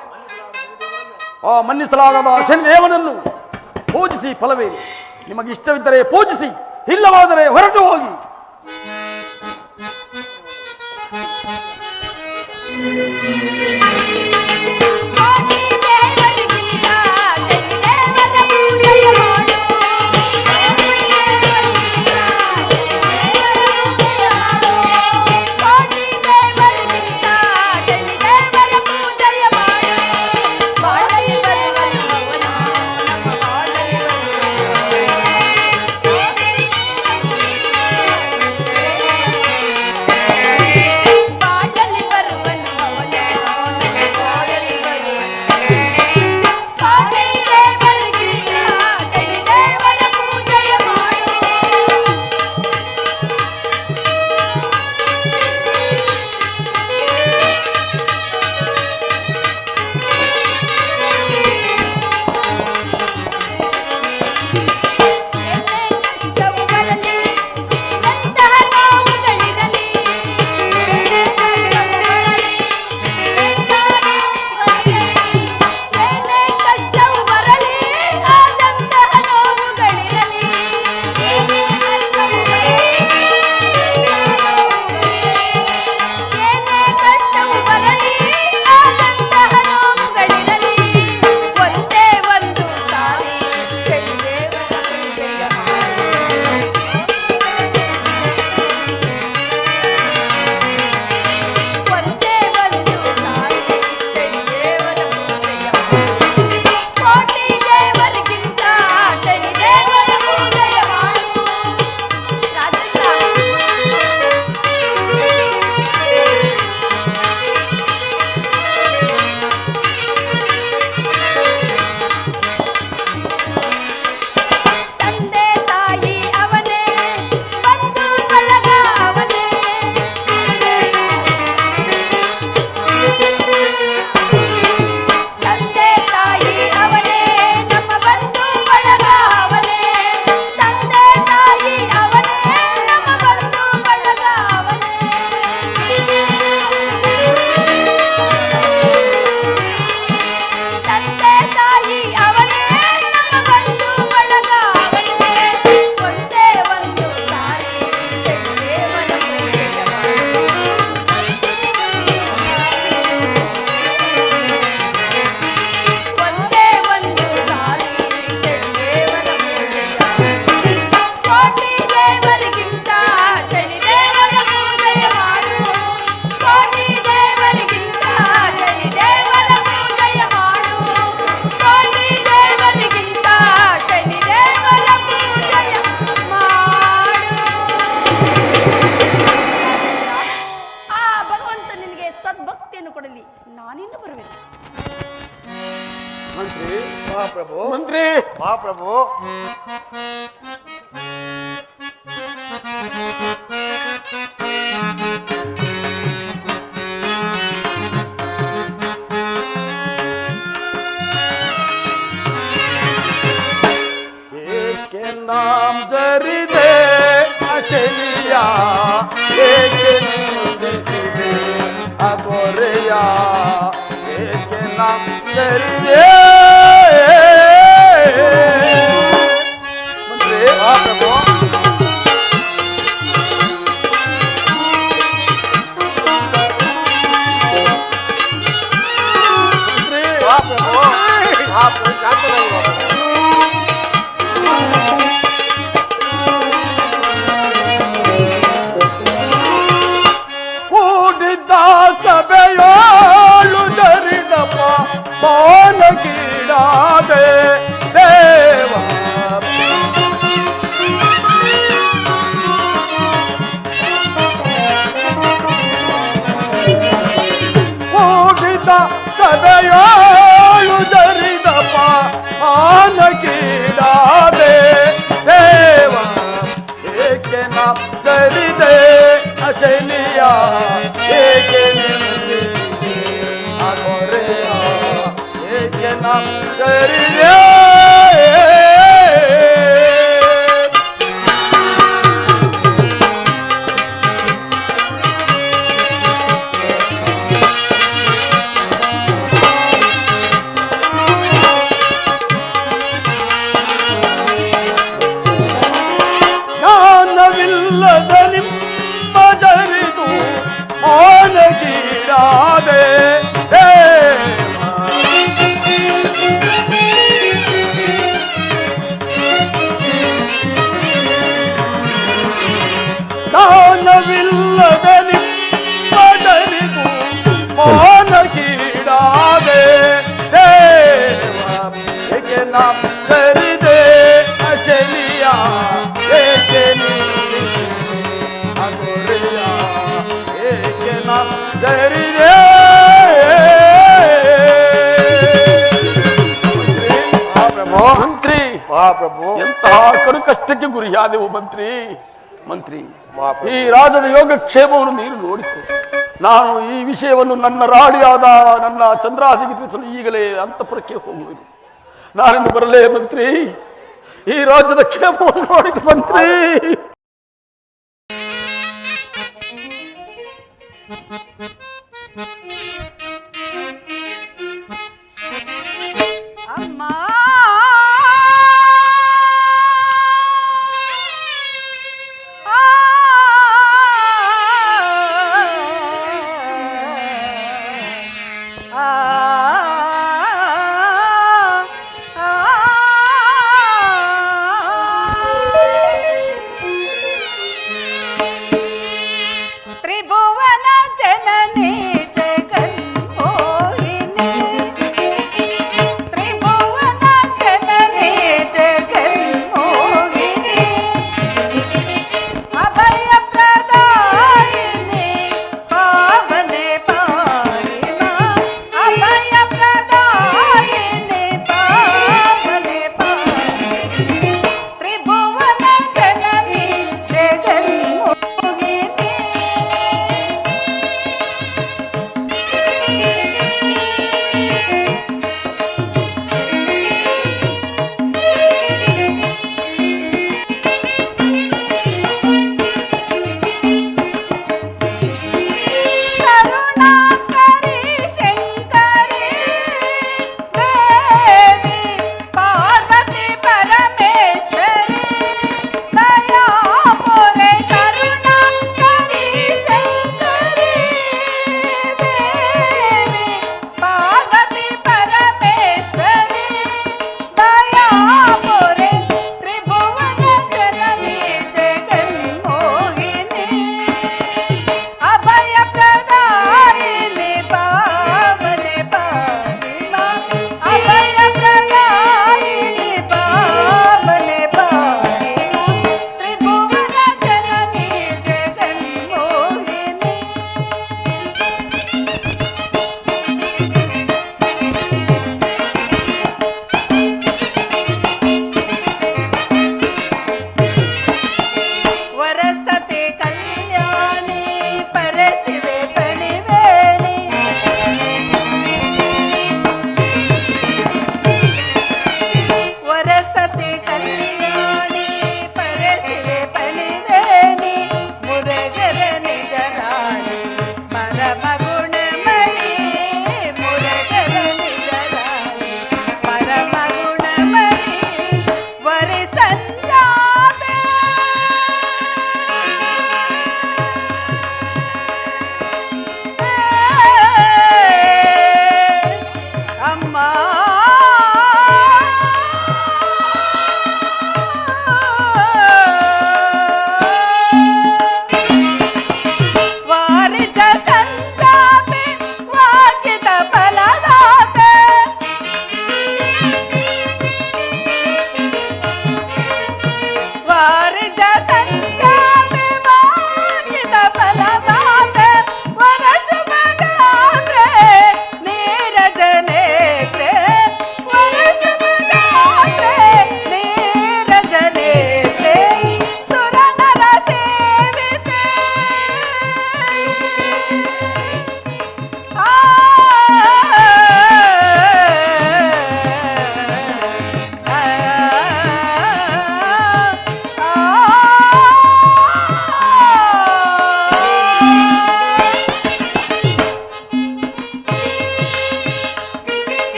ಆ ಮನ್ನಿಸಲಾಗದ ಶನಿದೇವನನ್ನು ಪೂಜಿಸಿ ಫಲವೇನು? ನಿಮಗಿಷ್ಟವಿದ್ದರೆ ಪೂಜಿಸಿ, ಇಲ್ಲವಾದರೆ ಹೊರಟು ಹೋಗಿ. ಬರುವೆ. ಮಂತ್ರಿ ಮಹಾಪ್ರಭು ಮಂತ್ರಿ ಮಹಾಪ್ರಭು ಏಕೆ ನಾಮ್ ಜರಿದೆ ಅಶಲಿಯ ಏಕೆ ನಿಂದಿಸಿದೆ ಅಗೋರೆಯ ಏಕೆ ನಾಮ್ ಜರಿದೆ ಮಂತ್ರಿ ಮಹಾಪ್ರಭು ಮಂತ್ರಿ ಮಹಾಪ್ರಭು ಮಹಾಪ್ರಭು ಶಾಂತರಾಗಿರು. ಕೂಡಿದ್ದ ಸಭೆಯೋಳು ಜರಿದಪ್ಪ ಬಾಲಕೀಡಾದೆ ದೇವ ಕೂಡಿದ್ದ ಸಭೆಯೋಳು ಜರಿದಪ್ಪ ಬಾಲಕೀಡಾದೆ ದೇವ ಏಕೆ ನಾ ಜರಿದೆ ಅಶಲಿಯ ಏಕೆ ನಿಂದಿಸಿದೆ ಅಗೋರೆಯ ಏಕೆ ನಾ ಜರಿದೆ ಜ್ಞಾನವಿಲ್ಲದ ನಿಮ್ಮ ಜರಿದು ಆನಗೀಡಾದೆ ದೇವ ಜ್ಞಾನವಿಲ್ಲದ ನಿಮ್ಮ ಜರಿದು ಆನಗೀಡಾದೆ ದೇವ ಏಕೆ ನಾಮ್ ಜರಿದೆ ಅಶಲಿಯ ಏಕೆ ನಿಂದಿಸಿದೆ ಅಗೋರೆಯ ಏಕೆ ನಾಮ್ ಜರಿದೆ ಮಹಾಪ್ರಭು ಮಂತ್ರಿ ಮಹಾಪ್ರಭು ಎಂತಹ ಕಡು ಕಷ್ಟಕ್ಕೆ ಗುರಿಯಾದೆವು ಮಂತ್ರಿ ಮಂತ್ರಿ ಮಹಾಪ್ರಭು. ಈ ರಾಜದ ಯೋಗಕ್ಷೇಮವನ್ನು ನೀನು ನೋಡಿಕೊ. ನಾನು ಈ ವಿಷಯವನ್ನು ನನ್ನ ರಾಣಿಯಾದ ನನ್ನ ಚಂದ್ರಾಸಿಗೆ ತಿಳಿಸಲು ಈಗಲೇ ಅಂತಃಪುರಕ್ಕೆ ಹೋಗುವೆನು. ನಾನಿಂದು ಬರಲೇ ಮಂತ್ರಿ? ಈ ರಾಜ್ಯದ ಕ್ಷೇಮವನ್ನು ನೋಡಿಕೊ ಮಂತ್ರಿ. ಅಮ್ಮ ತ್ರಿಭುವನ ಜನನಿ ಜಗನ್ಮೋಹಿನಿ ತ್ರಿಭುವನ ಜನನಿ ಜಗನ್ಮೋಹಿನಿ ಅಭಯ ಪ್ರದಾಯಿನಿ ಪಾವನೆ ಪಾಯಿಮ ಅಭಯ ಪ್ರದಾಯಿನಿ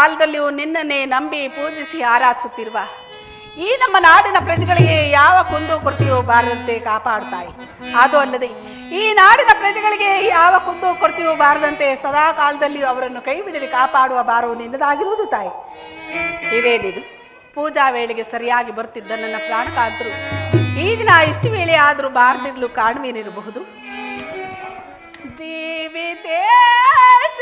ಕಾಲದಲ್ಲಿಯೂ ನಿನ್ನನ್ನೇ ನಂಬಿ ಪೂಜಿಸಿ ಆರಾಧಿಸುತ್ತಿರುವ ಈ ನಮ್ಮ ನಾಡಿನ ಪ್ರಜೆಗಳಿಗೆ ಯಾವ ಕುಂದು ಕೊರತೆಯೂ ಬಾರದಂತೆ ಕಾಪಾಡುತ್ತಾಯಿ. ಅದು ಅಲ್ಲದೆ ಈ ನಾಡಿನ ಪ್ರಜೆಗಳಿಗೆ ಯಾವ ಕುಂದು ಕೊರತೆಯೂ ಬಾರದಂತೆ ಸದಾ ಕಾಲದಲ್ಲಿಯೂ ಅವರನ್ನು ಕೈ ಬಿಡದೆ ಕಾಪಾಡುವ ಭಾರವು ನಿನ್ನದಾಗಿರುವುದು ತಾಯಿ. ಇದೇನಿದು ಪೂಜಾ ವೇಳೆಗೆ ಸರಿಯಾಗಿ ಬರುತ್ತಿದ್ದ ನನ್ನ ಪ್ರಾಣಕಾಂತರು ಈ ದಿನ ಇಷ್ಟು ವೇಳೆ ಆದರೂ ಬಾರದಿರಲು ಕಾರಣವೇನಿರಬಹುದು? ಜೀವಿತೇಶ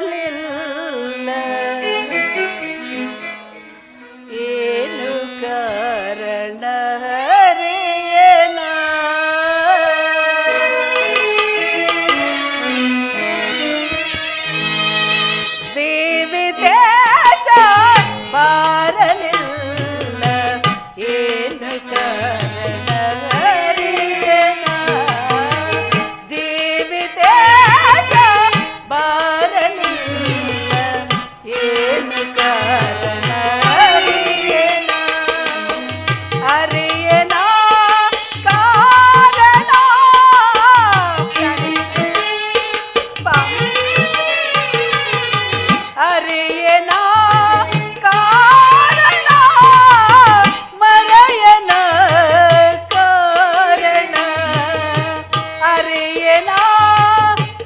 ಬರಲಿಲ್ಲ ಏನು ಕಾರಣ ಹರಿಯನ ಜೀವಿತೇಶ ಬರಲಿಲ್ಲ ಏನು ಕಾರಣ ಹರಿಯನ ಜೀವಿತೇಶ ಬರಲಿಲ್ಲ ಏನು ಕಾರಣ ಹರಿಯನ ಹರಿಯನ ಕಾರಣ ಹರಿಯನ ಕಾರಣ ಮರೆಯನ ಕಾರಣ ಹರಿಯನ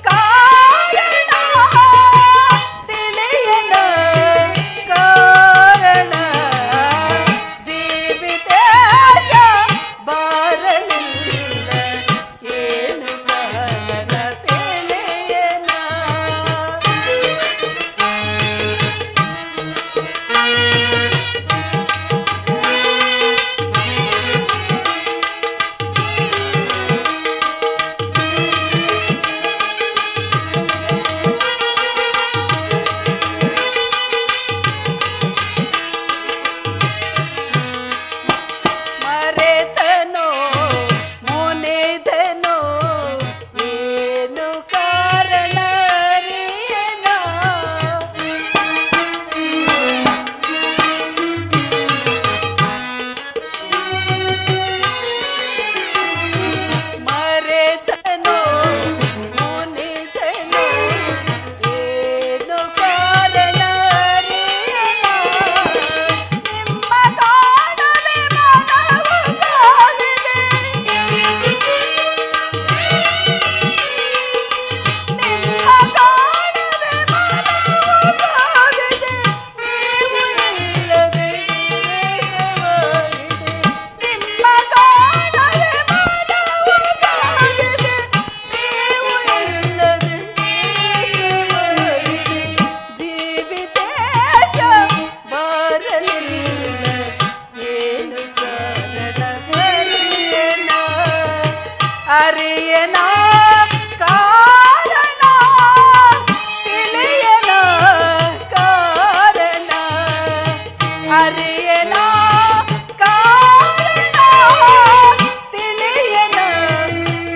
ಕಾರಣ ತಿಳಿಯನ ಕಾರಣ ಜೀವಿತೇಶ ಬರಲಿಲ್ಲ ಏನು ಕಾರಣ ತಿಳಿಯನ ಮರೆತನೋ ಮುನಿದನೋ ಏನು ಕಾರಣ ಹರಿಯನ ಮರೆತನೋ ಮುನಿದನೋ ಏನು ಕಾರಣ ಹರಿಯನ ನಿಮ್ಮ ಕಾಣದೆ ಮನವು ಕಾದಿದೆ ನಿಮ್ಮ ಕಾಣದೆ ಮನವು ಕಾದಿದೆ ನೀವು ಇಲ್ಲದೆ ದೇಶವಾಗಿದೆ ನಿಮ್ಮ ಕಾಣದೆ ಮನವು ಕಾದಿದೆ ನೀವು ಇಲ್ಲದೆ ದೇಶವಾಗಿದೆ ಜೀವಿತೇಶ ಬರಲಿಲ್ಲ ಏನು ಕಾರಣ ಹರಿಯನ ಹರಿಯನ ಕಾರಣ ತಿಳಿಯನ ಕಾರಣ ಹರಿಯನ ಕಾರಣ ತಿಳಿಯನ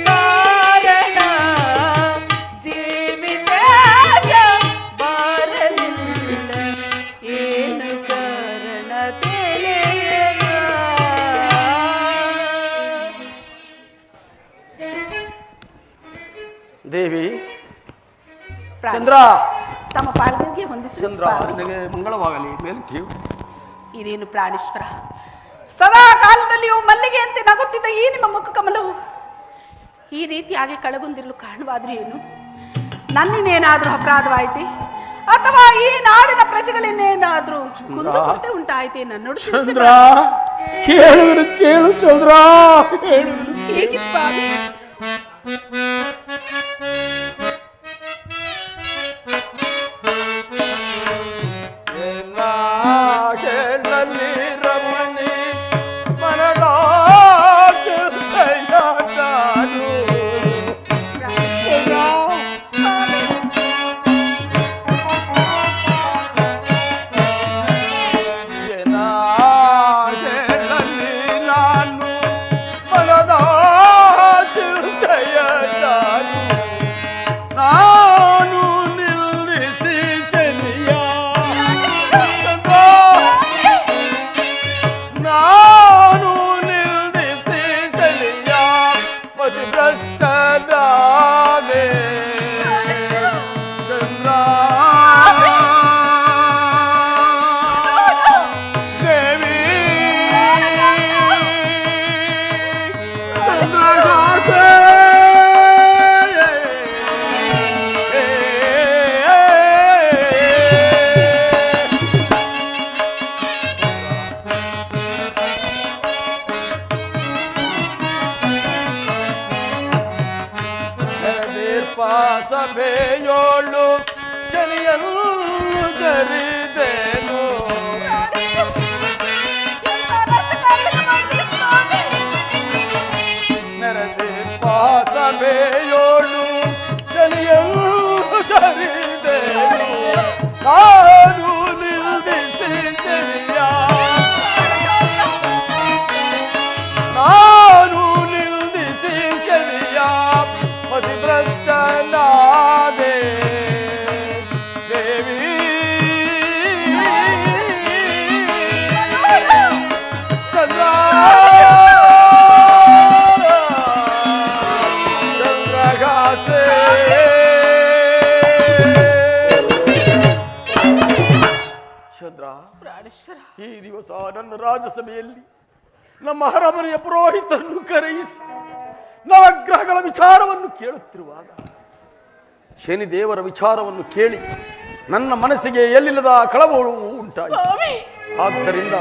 ಕಾರಣ ಜೀವಿತೇಶ ಬರಲಿಲ್ಲ ಏನು ಕಾರಣ ತಿಳಿಯನ ದೇವಿ ಪ್ರಾಣ. ಚಂದ್ರ ತಮ್ಮ ಪಾಲ್ಗಳಿಗೆ ಹೊಂದಿಸಿ ಚಂದ್ರ ನಿನಗೆ ಮಂಗಳವಾಗಲಿ ಮೇಲ್ಕಿ ಇದೇನು ಪ್ರಾಣೇಶ್ವರ ಸದಾ ಕಾಲದಲ್ಲಿಯೂ ಮಲ್ಲಿಗೆಯಂತೆ ನಗುತ್ತಿದ್ದ ಈ ನಿಮ್ಮ ಮುಖ ಕಮಲವು ಈ ರೀತಿಯಾಗಿ ಕಳಗುಂದಿರಲು ಕಾರಣವಾದ್ರೂ ಏನು? ನನ್ನಿಂದೇನಾದ್ರೂ ಅಪರಾಧವಾಯಿತೆ ಅಥವಾ ಈ ನಾಡಿನ ಪ್ರಜೆಗಳಿಂದೇನಾದ್ರೂ ಕುಂದುಕೊರತೆ ಉಂಟಾಯಿತೆ ನನ್ನೊಡು ಚಂದ್ರ ಹೇಳುವರು ಕೇಳು ಚಂದ್ರ ಹೇಳುವರು ಹೇಗೆ ಸ್ವಾಮಿ? ಕೇಳಲಿ ರಮಣಿ ಮನದ ಚಿಂತೆಯಾದಾನು ಕೇಳಲಿ ನಾನು ಮನದ ಚಿಂತೆಯಾದಾನು ಪ್ರಾಣೇಶ್ವರ, ಈ ದಿವಸ ನನ್ನ ರಾಜಸಭೆಯಲ್ಲಿ ನಮ್ಮ ಅರಮನೆಯ ಪುರೋಹಿತರನ್ನು ಕರೆಯಿಸಿ ನವಗ್ರಹಗಳ ವಿಚಾರವನ್ನು ಕೇಳುತ್ತಿರುವಾಗ ಶನಿದೇವರ ವಿಚಾರವನ್ನು ಕೇಳಿ ನನ್ನ ಮನಸ್ಸಿಗೆ ಎಲ್ಲಿಲ್ಲದ ಕಳವಳು ಉಂಟಾಯಿತು. ಸ್ವಾಮಿ, ಆದ್ದರಿಂದ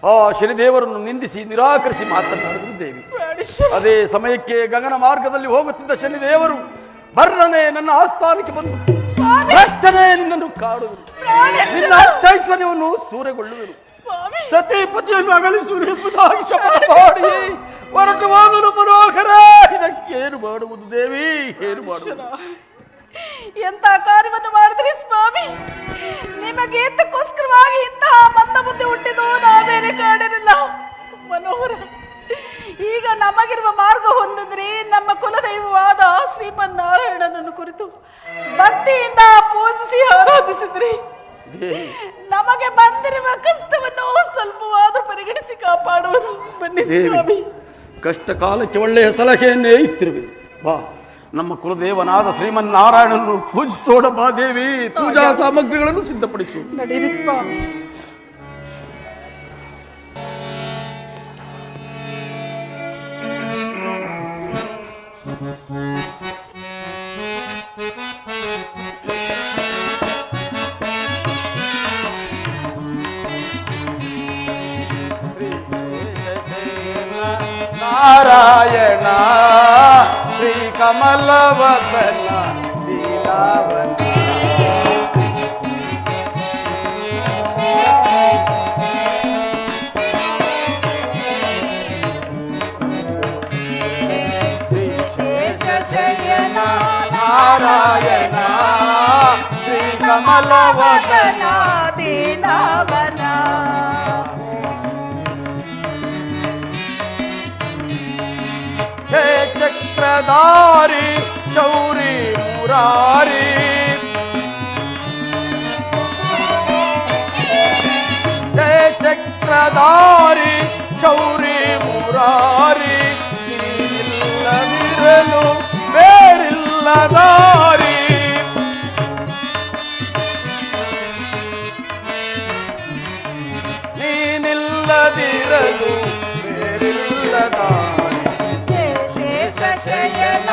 ಆ ಶನಿದೇವರನ್ನು ನಿಂದಿಸಿ ನಿರಾಕರಿಸಿ ಮಾತನಾಡಿದರು ದೇವಿ. ಪ್ರಾಣೇಶ್ವರ, ಅದೇ ಸಮಯಕ್ಕೆ ಗಗನ ಮಾರ್ಗದಲ್ಲಿ ಹೋಗುತ್ತಿದ್ದ ಶನಿದೇವರು ಬರ್ರನೆ ನನ್ನ ಆಸ್ಥಾನಕ್ಕೆ ಬಂದು ಭ್ರಷ್ಟನೇ ನಿನ್ನನ್ನು ಕಾಡುವರು, ನಿನ್ನ ಅಷ್ಟೈಶ್ವರ್ಯವನ್ನು ಸೂರೆಗೊಳ್ಳುವರು, ಸ್ವಾಮಿ, ಸತಿಪತಿಯನ್ನು ಅಗಲಿಸುವರು ಎಂಬುದಾಗಿ ಶಪಥ ಮಾಡಿ ಹೊರಟು ಹೋದರು. ಮನೋಹರ, ಇದಕ್ಕೇನು ಮಾಡುವುದು ದೇವಿ, ಏನು ಮಾಡುವುದು? ಎಂತ ಕಾರ್ಯವನ್ನು ಮಾಡಿದ್ರಿ ಸ್ವಾಮಿ? ನಿಮಗೆ ಎತ್ತಕ್ಕೋಸ್ಕರವಾಗಿ ಇಂತಹ ಮಂದ ಬುದ್ಧಿ ಹುಟ್ಟಿದ್ದು ನಾವೇನೆ ಕಾಣಿರಲಿಲ್ಲ. ಮನೋಹರ, ಈಗ ನಮಗಿರುವ ಮಾರ್ಗ ಹೊಂದಿದ್ರಿ ನಮ್ಮ ಕುಲದೈವವಾದ ಶ್ರೀಮನ್ನಾರಾಯಣನನ್ನು ಕುರಿತು ಭಕ್ತಿಯಿಂದ ಪೂಜಿಸಿ ಆರಾಧಿಸಿದ್ರಿ. ನಮಗೆ ಬಂದಿರುವ ಕಷ್ಟವನ್ನು ಸ್ವಲ್ಪವಾದ್ರೂ ಪರಿಗಣಿಸಿ ಕಾಪಾಡುವರು. ಬನ್ನಿ ಸ್ವಾಮಿ. ಕಷ್ಟ ಕಾಲಕ್ಕೆ ಒಳ್ಳೆಯ ಸಲಹೆಯನ್ನೇ ಇತ್ತಿರುವೆ. ಬಾ, ನಮ್ಮ ಕುಲದೇವನಾದ ಶ್ರೀಮನ್ನಾರಾಯಣನನ್ನು ಪೂಜಿಸೋಣ. ಬಾ ದೇವಿ, ಪೂಜಾ ಸಾಮಗ್ರಿಗಳನ್ನು ಸಿದ್ಧಪಡಿಸು. ನಡೀರಿ ಸ್ವಾಮಿ. ನಾರಾಯಣ ಶ್ರೀ ಕಮಲವದನ ದೀನಾವನ ಶ್ರೀ ಶೇಷಶಯನ ನಾರಾಯಣ ಶ್ರೀ ಕಮಲವದನ ದೀನಾವನ ಹೇ ಚಕ್ರಧಾರಿ ಶೌರಿ ಮುರಾರಿ, ಹೇ ಚಕ್ರಧಾರಿ ಶೌರಿ ಮುರಾರಿ, ನೀನಿಲ್ಲದಿರಲು ಬೇರಿಲ್ಲ ದಾರಿ, ನೀನಿಲ್ಲದಿರಲು ಬೇರಿಲ್ಲ ದಾರಿ. ಶೇಷಶಯನ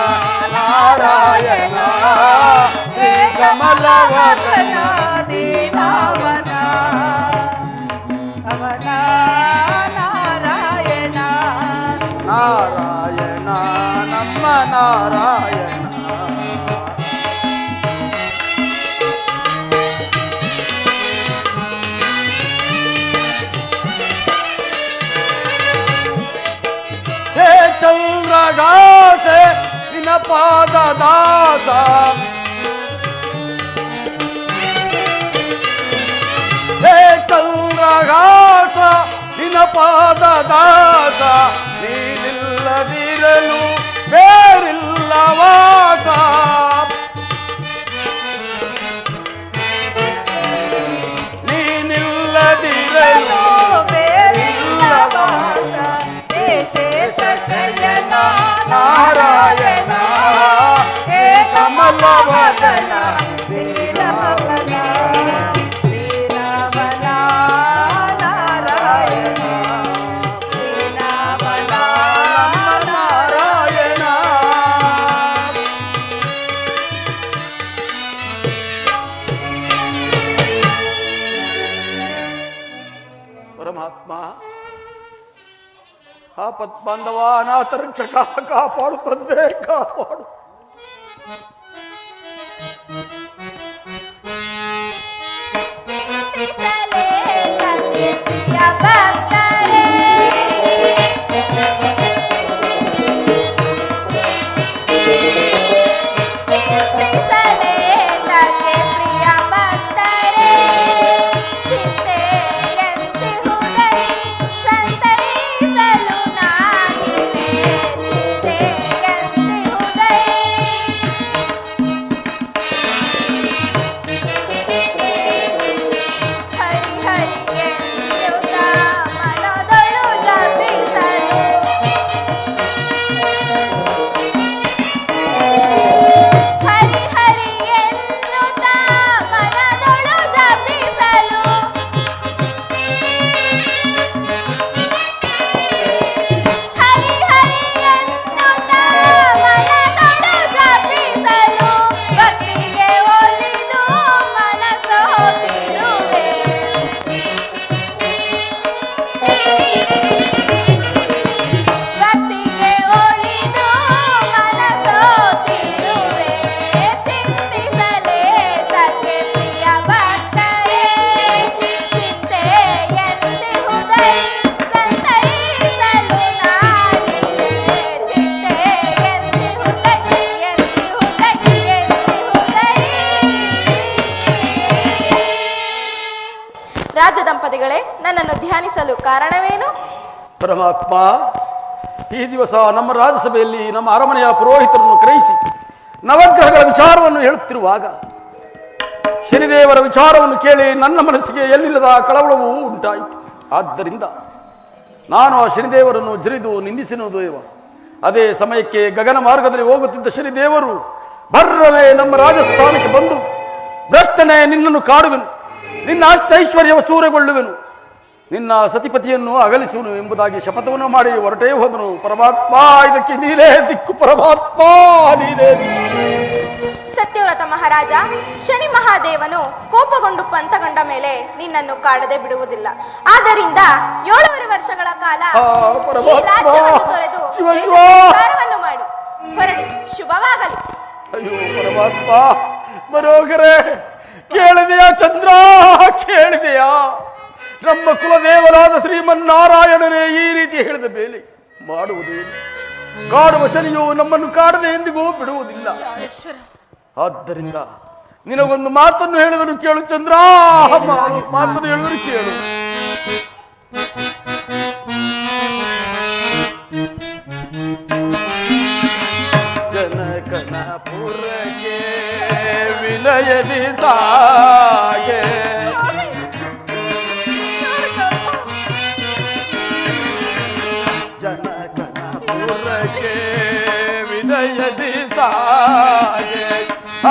ನಾರಾಯಣ ಶ್ರೀ ಕಮಲವದನ ದೀನಾವನ ಅವನ ನಾರಾಯಣ ನಾರಾಯಣ ನಮ್ಮ ನಾರಾಯಣ. ಹೇ ಚಂದ್ರಗಾಸೆ ನಿನ್ನ ಪಾದ ದಾಸ, ಹೇ ಚಂದ್ರಗಾಸ ನಿನ್ನ ಪಾದ ದಾಸ, ನೀನಿಲ್ಲದಿರಲು ಬೇರಿಲ್ಲ ವಾಸ, ನೀನಿಲ್ಲದಿರಲು ಬೇರಿಲ್ಲ ವಾಸ. ಶೇಷಶಯನ ನಾರಾಯಣ ಹೇ ಕಮಲವದನ ದೀನವನ ದೀನವನ ನಾರಾಯಣ ದೀನವನ ನಾರಾಯಣ. ಪರಮಾತ್ಮ, ಆಪತ್ ಬಾಂಧವ ಅನಾಥ ರಕ್ಷಕ, ಕಾಪಾಡು ತಂದೆ, ಕಾಪಾಡು. ರಾಜದಂಪತಿಗಳೇ, ನನ್ನನ್ನು ಧ್ಯಾನಿಸಲು ಕಾರಣವೇನು? ಪರಮಾತ್ಮ, ಈ ದಿವಸ ನಮ್ಮ ರಾಜ್ಯಸಭೆಯಲ್ಲಿ ನಮ್ಮ ಅರಮನೆಯ ಪುರೋಹಿತರನ್ನು ಕರೆಯಿಸಿ ನವಗ್ರಹಗಳ ವಿಚಾರವನ್ನು ಹೇಳುತ್ತಿರುವಾಗ ಶನಿದೇವರ ವಿಚಾರವನ್ನು ಕೇಳಿ ನನ್ನ ಮನಸ್ಸಿಗೆ ಎಲ್ಲಿಲ್ಲದ ಕಳವಳವೂ ಉಂಟಾಯಿತು. ಆದ್ದರಿಂದ ನಾನು ಆ ಶನಿದೇವರನ್ನು ಜರಿದು ನಿಂದಿಸಿನುವುದೇವ. ಅದೇ ಸಮಯಕ್ಕೆ ಗಗನ ಮಾರ್ಗದಲ್ಲಿ ಹೋಗುತ್ತಿದ್ದ ಶನಿದೇವರು ಬರ್ರನೆ ನಮ್ಮ ರಾಜಸ್ಥಾನಕ್ಕೆ ಬಂದು, ಭ್ರಷ್ಟನೇ, ನಿನ್ನನ್ನು ಕಾಡುವೆನು, ನಿನ್ನ ಅಷ್ಟೈಶ್ವರ್ಯವ ಸೂರೆಗೊಳ್ಳುವೆನು, ನಿನ್ನ ಸತಿಪತಿಯನ್ನು ಅಗಲಿಸುವನು ಎಂಬುದಾಗಿ ಶಪಥವನ್ನು ಮಾಡಿ ಹೊರಟೇ ಹೋದನು. ಪರಮಾತ್ಮ, ಇದಕ್ಕೆ ನೀನೇ ದಿಕ್ಕು. ಪರಮಾತ್ಮ, ನೀನೇ ದಿಕ್ಕು. ಸತ್ಯವ್ರತ ಮಹಾರಾಜ, ಶನಿ ಮಹಾದೇವನು ಕೋಪಗೊಂಡು ಪಂಥಗೊಂಡ ಮೇಲೆ ನಿನ್ನನ್ನು ಕಾಡದೆ ಬಿಡುವುದಿಲ್ಲ. ಆದ್ದರಿಂದ 7 ವರ್ಷಗಳ ಕಾಲ ಈ ರಾಜ್ಯವನ್ನು ತೊರೆದು ದೇಶಾಧಿಕಾರವನ್ನು ಮಾಡಿ ಹೊರಡಿ. ಶುಭವಾಗಲಿ. ಅಯ್ಯೋ ಪರಮಾತ್ಮ, ಮನೋಗರೇ, ಕೇಳಿದೆಯಾ ಚಂದ್ರ, ಕೇಳಿದೆಯಾ? ನಮ್ಮ ಕುಲದೇವರಾದ ಶ್ರೀಮನ್ನಾರಾಯಣನೇ ಈ ರೀತಿ ಹೇಳಿದ ಮೇಲೆ ಮಾಡುವುದೇನು? ಕಾಡುವ ಶನಿಯು ನಮ್ಮನ್ನು ಕಾಡದೆ ಎಂದಿಗೂ ಬಿಡುವುದಿಲ್ಲ. ಆದ್ದರಿಂದ ನಿನಗೊಂದು ಮಾತನ್ನು ಹೇಳಿದನು ಕೇಳು ಚಂದ್ರ, ಮಾತನ್ನು ಹೇಳಿದರು ಕೇಳು. ಜನಕನ ಪುರಗೆ ವಿನಯದಿ ಸಾಗೆ, ಜನಕನ ಪುರಗೆ ವಿನಯದಿ ಸಾಗೆ,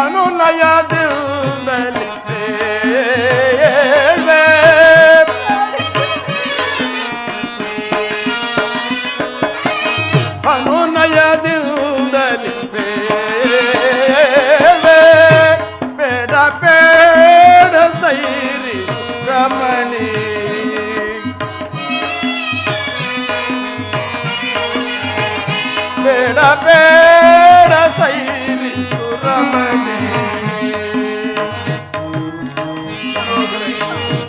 ಅನುನಯದಿಂದಲೇ ಅನುನಯದಿಂದಲೇ ಬೇಡ ಬೇಡ ಸೈರಿ ರಮಣಿ, ಬೇಡ ಬೇಡ ಸೈರಿ ರಮಣಿ.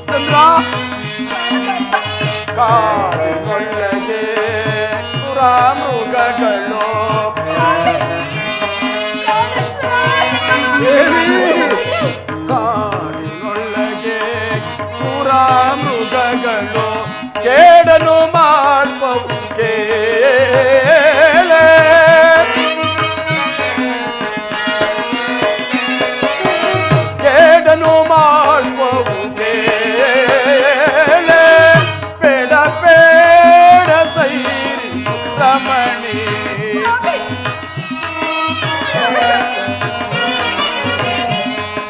ಚಂದ್ರ ಕಾಡಿನೊಳಗೆ ಮೃಗಗಳು ಕಾಡಿನೊಳಗೆ ಮೃಗಗಳು ಕೇಡನು ಮಾಡುವವು ಕೇಳೆ, ಕೇಡನು ಮಾಡುವವು ಕೇಳೆ, ಬೇಡ ಬೇಡ ಸೈರಿ ರಮಣಿ,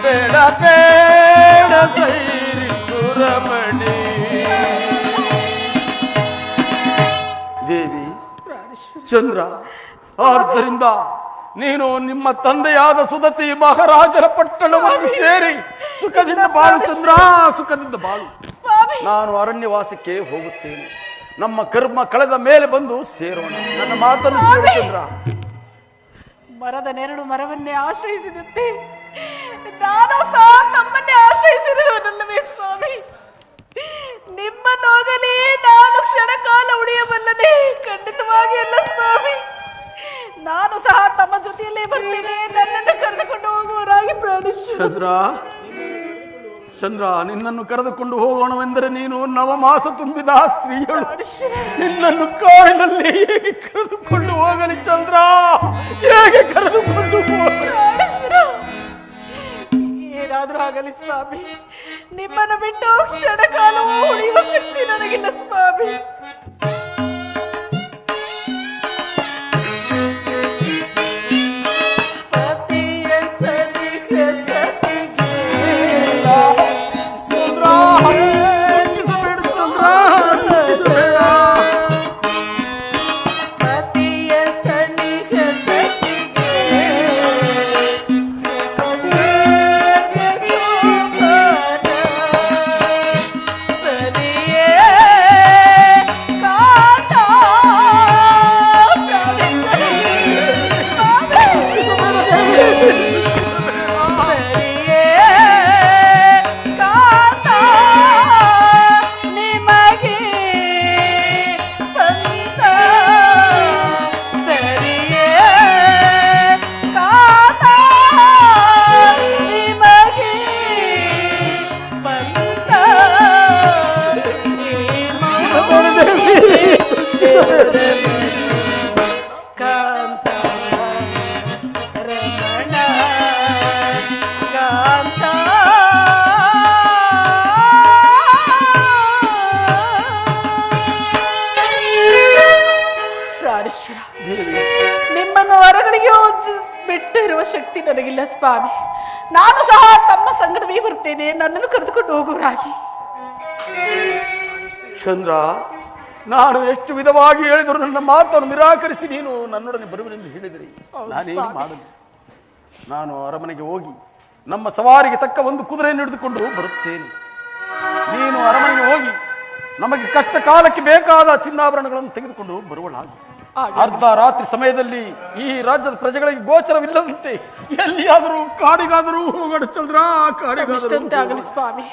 ಬೇಡ ಬೇಡ ಸೈರಿ ರಮಣಿ. ದೇವಿ, ಚಂದ್ರ, ಆದ್ದರಿಂದ ನೀನು ನಿಮ್ಮ ತಂದೆಯಾದ ಸುದತಿ ಮಹಾರಾಜರ ಪಟ್ಟಣವನ್ನು ಸೇರಿ ಸುಖದಿಂದ ಬಾಳು ಚಂದ್ರ, ಸುಖದಿಂದ ಬಾಳು. ನಾನು ಅರಣ್ಯವಾಸಕ್ಕೆ ಹೋಗುತ್ತೇನೆ. ನಮ್ಮ ಕರ್ಮ ಕಳೆದ ಮೇಲೆ ಬಂದು ಸೇರೋಣ. ನನ್ನ ಮಾತನ್ನು ಕೇಳು ಚಂದ್ರ. ಮರದ ನೆರಳು ಮರವನ್ನೇ ಆಶ್ರಯಿಸಿದಂತೆ ನಾನು ಸಹ ತಮ್ಮನ್ನೇ ಆಶ್ರಯಿಸಿರುವನಲ್ಲವೇ ಸ್ವಾಮಿ? ನಿಮ್ಮನ್ನು ಹೋಗಲಿ ನಾನು ಕ್ಷಣಕಾಲ ಉಳಿಯಬಲ್ಲನೆ? ಖಂಡಿತವಾಗಿ ಅಲ್ಲ ಸ್ವಾಮಿ. ನಾನು ಸಹ ತಮ್ಮ ಜೊತೆಯಲ್ಲೇ ಬರ್ತೇನೆ. ನನ್ನನ್ನು ಕರೆದುಕೊಂಡು ಹೋಗುವವರಾಗಿ ಪ್ರಾಣಿಸಿ. ಚಂದ್ರ, ಚಂದ್ರ, ನಿನ್ನನ್ನು ಕರೆದುಕೊಂಡು ಹೋಗೋಣವೆಂದರೆ ನೀನು ನವಮಾಸ ತುಂಬಿದ ಸ್ತ್ರೀಯಳು. ನಿನ್ನನ್ನು ಕಾಡಿನಲ್ಲಿ ಹೇಗೆ ಕರೆದುಕೊಂಡು ಹೋಗಲಿ ಚಂದ್ರ? ಹೇಗೆ ಕರೆದುಕೊಂಡು ಹೋಗಲಿ? ಏನಾದ್ರೂ ಆಗಲಿ ಸ್ವಾಮಿ, ನಿಮ್ಮನ್ನು ಬಿಟ್ಟು ಕ್ಷಣಕಾಲವೂ ಉಳಿಯುವ ಶಕ್ತಿ ನನಗಿಲ್ಲ ಸ್ವಾಮಿ. ಇಲ್ಲ ಸ್ವಾಮಿ, ನಾನು ಸಹ ತಮ್ಮ ಸಂಗಡವೇ ಬರ್ತೇನೆ, ನನ್ನನ್ನು ಕರೆದುಕೊಂಡು ಹೋಗುವರಾಗಿ. ಚಂದ್ರ, ನಾನು ಎಷ್ಟು ವಿಧವಾಗಿ ಹೇಳಿದರೂ ನನ್ನ ಮಾತನ್ನು ನಿರಾಕರಿಸಿ ನೀನು ನನ್ನೊಡನೆ ಬರುವೆನೆಂದು ಹೇಳಿದರೆ ನಾನೇನು ಮಾಡಲಿ? ನಾನು ಅರಮನೆಗೆ ಹೋಗಿ ನಮ್ಮ ಸವಾರಿಗೆ ತಕ್ಕ ಒಂದು ಕುದುರೆಯನ್ನು ಹಿಡಿದುಕೊಂಡು ಬರುತ್ತೇನೆ. ನೀನು ಅರಮನೆಗೆ ಹೋಗಿ ನಮಗೆ ಕಷ್ಟ ಕಾಲಕ್ಕೆ ಬೇಕಾದ ಚಿನ್ನಾಭರಣಗಳನ್ನು ತೆಗೆದುಕೊಂಡು ಬರುವಳಾಗಿ. ಅರ್ಧ ರಾತ್ರಿ ಸಮಯದಲ್ಲಿ ಈ ರಾಜ್ಯದ ಪ್ರಜೆಗಳಿಗೆ ಗೋಚರವಿಲ್ಲದಂತೆ ಎಲ್ಲಿಯಾದರೂ ಕಾಡಿಗಾದರೂ ಹೋಗೋಣ ಚಂದ್ರ, ಕಾಡಿಗಾದರೂ ಸ್ವಾಮಿ.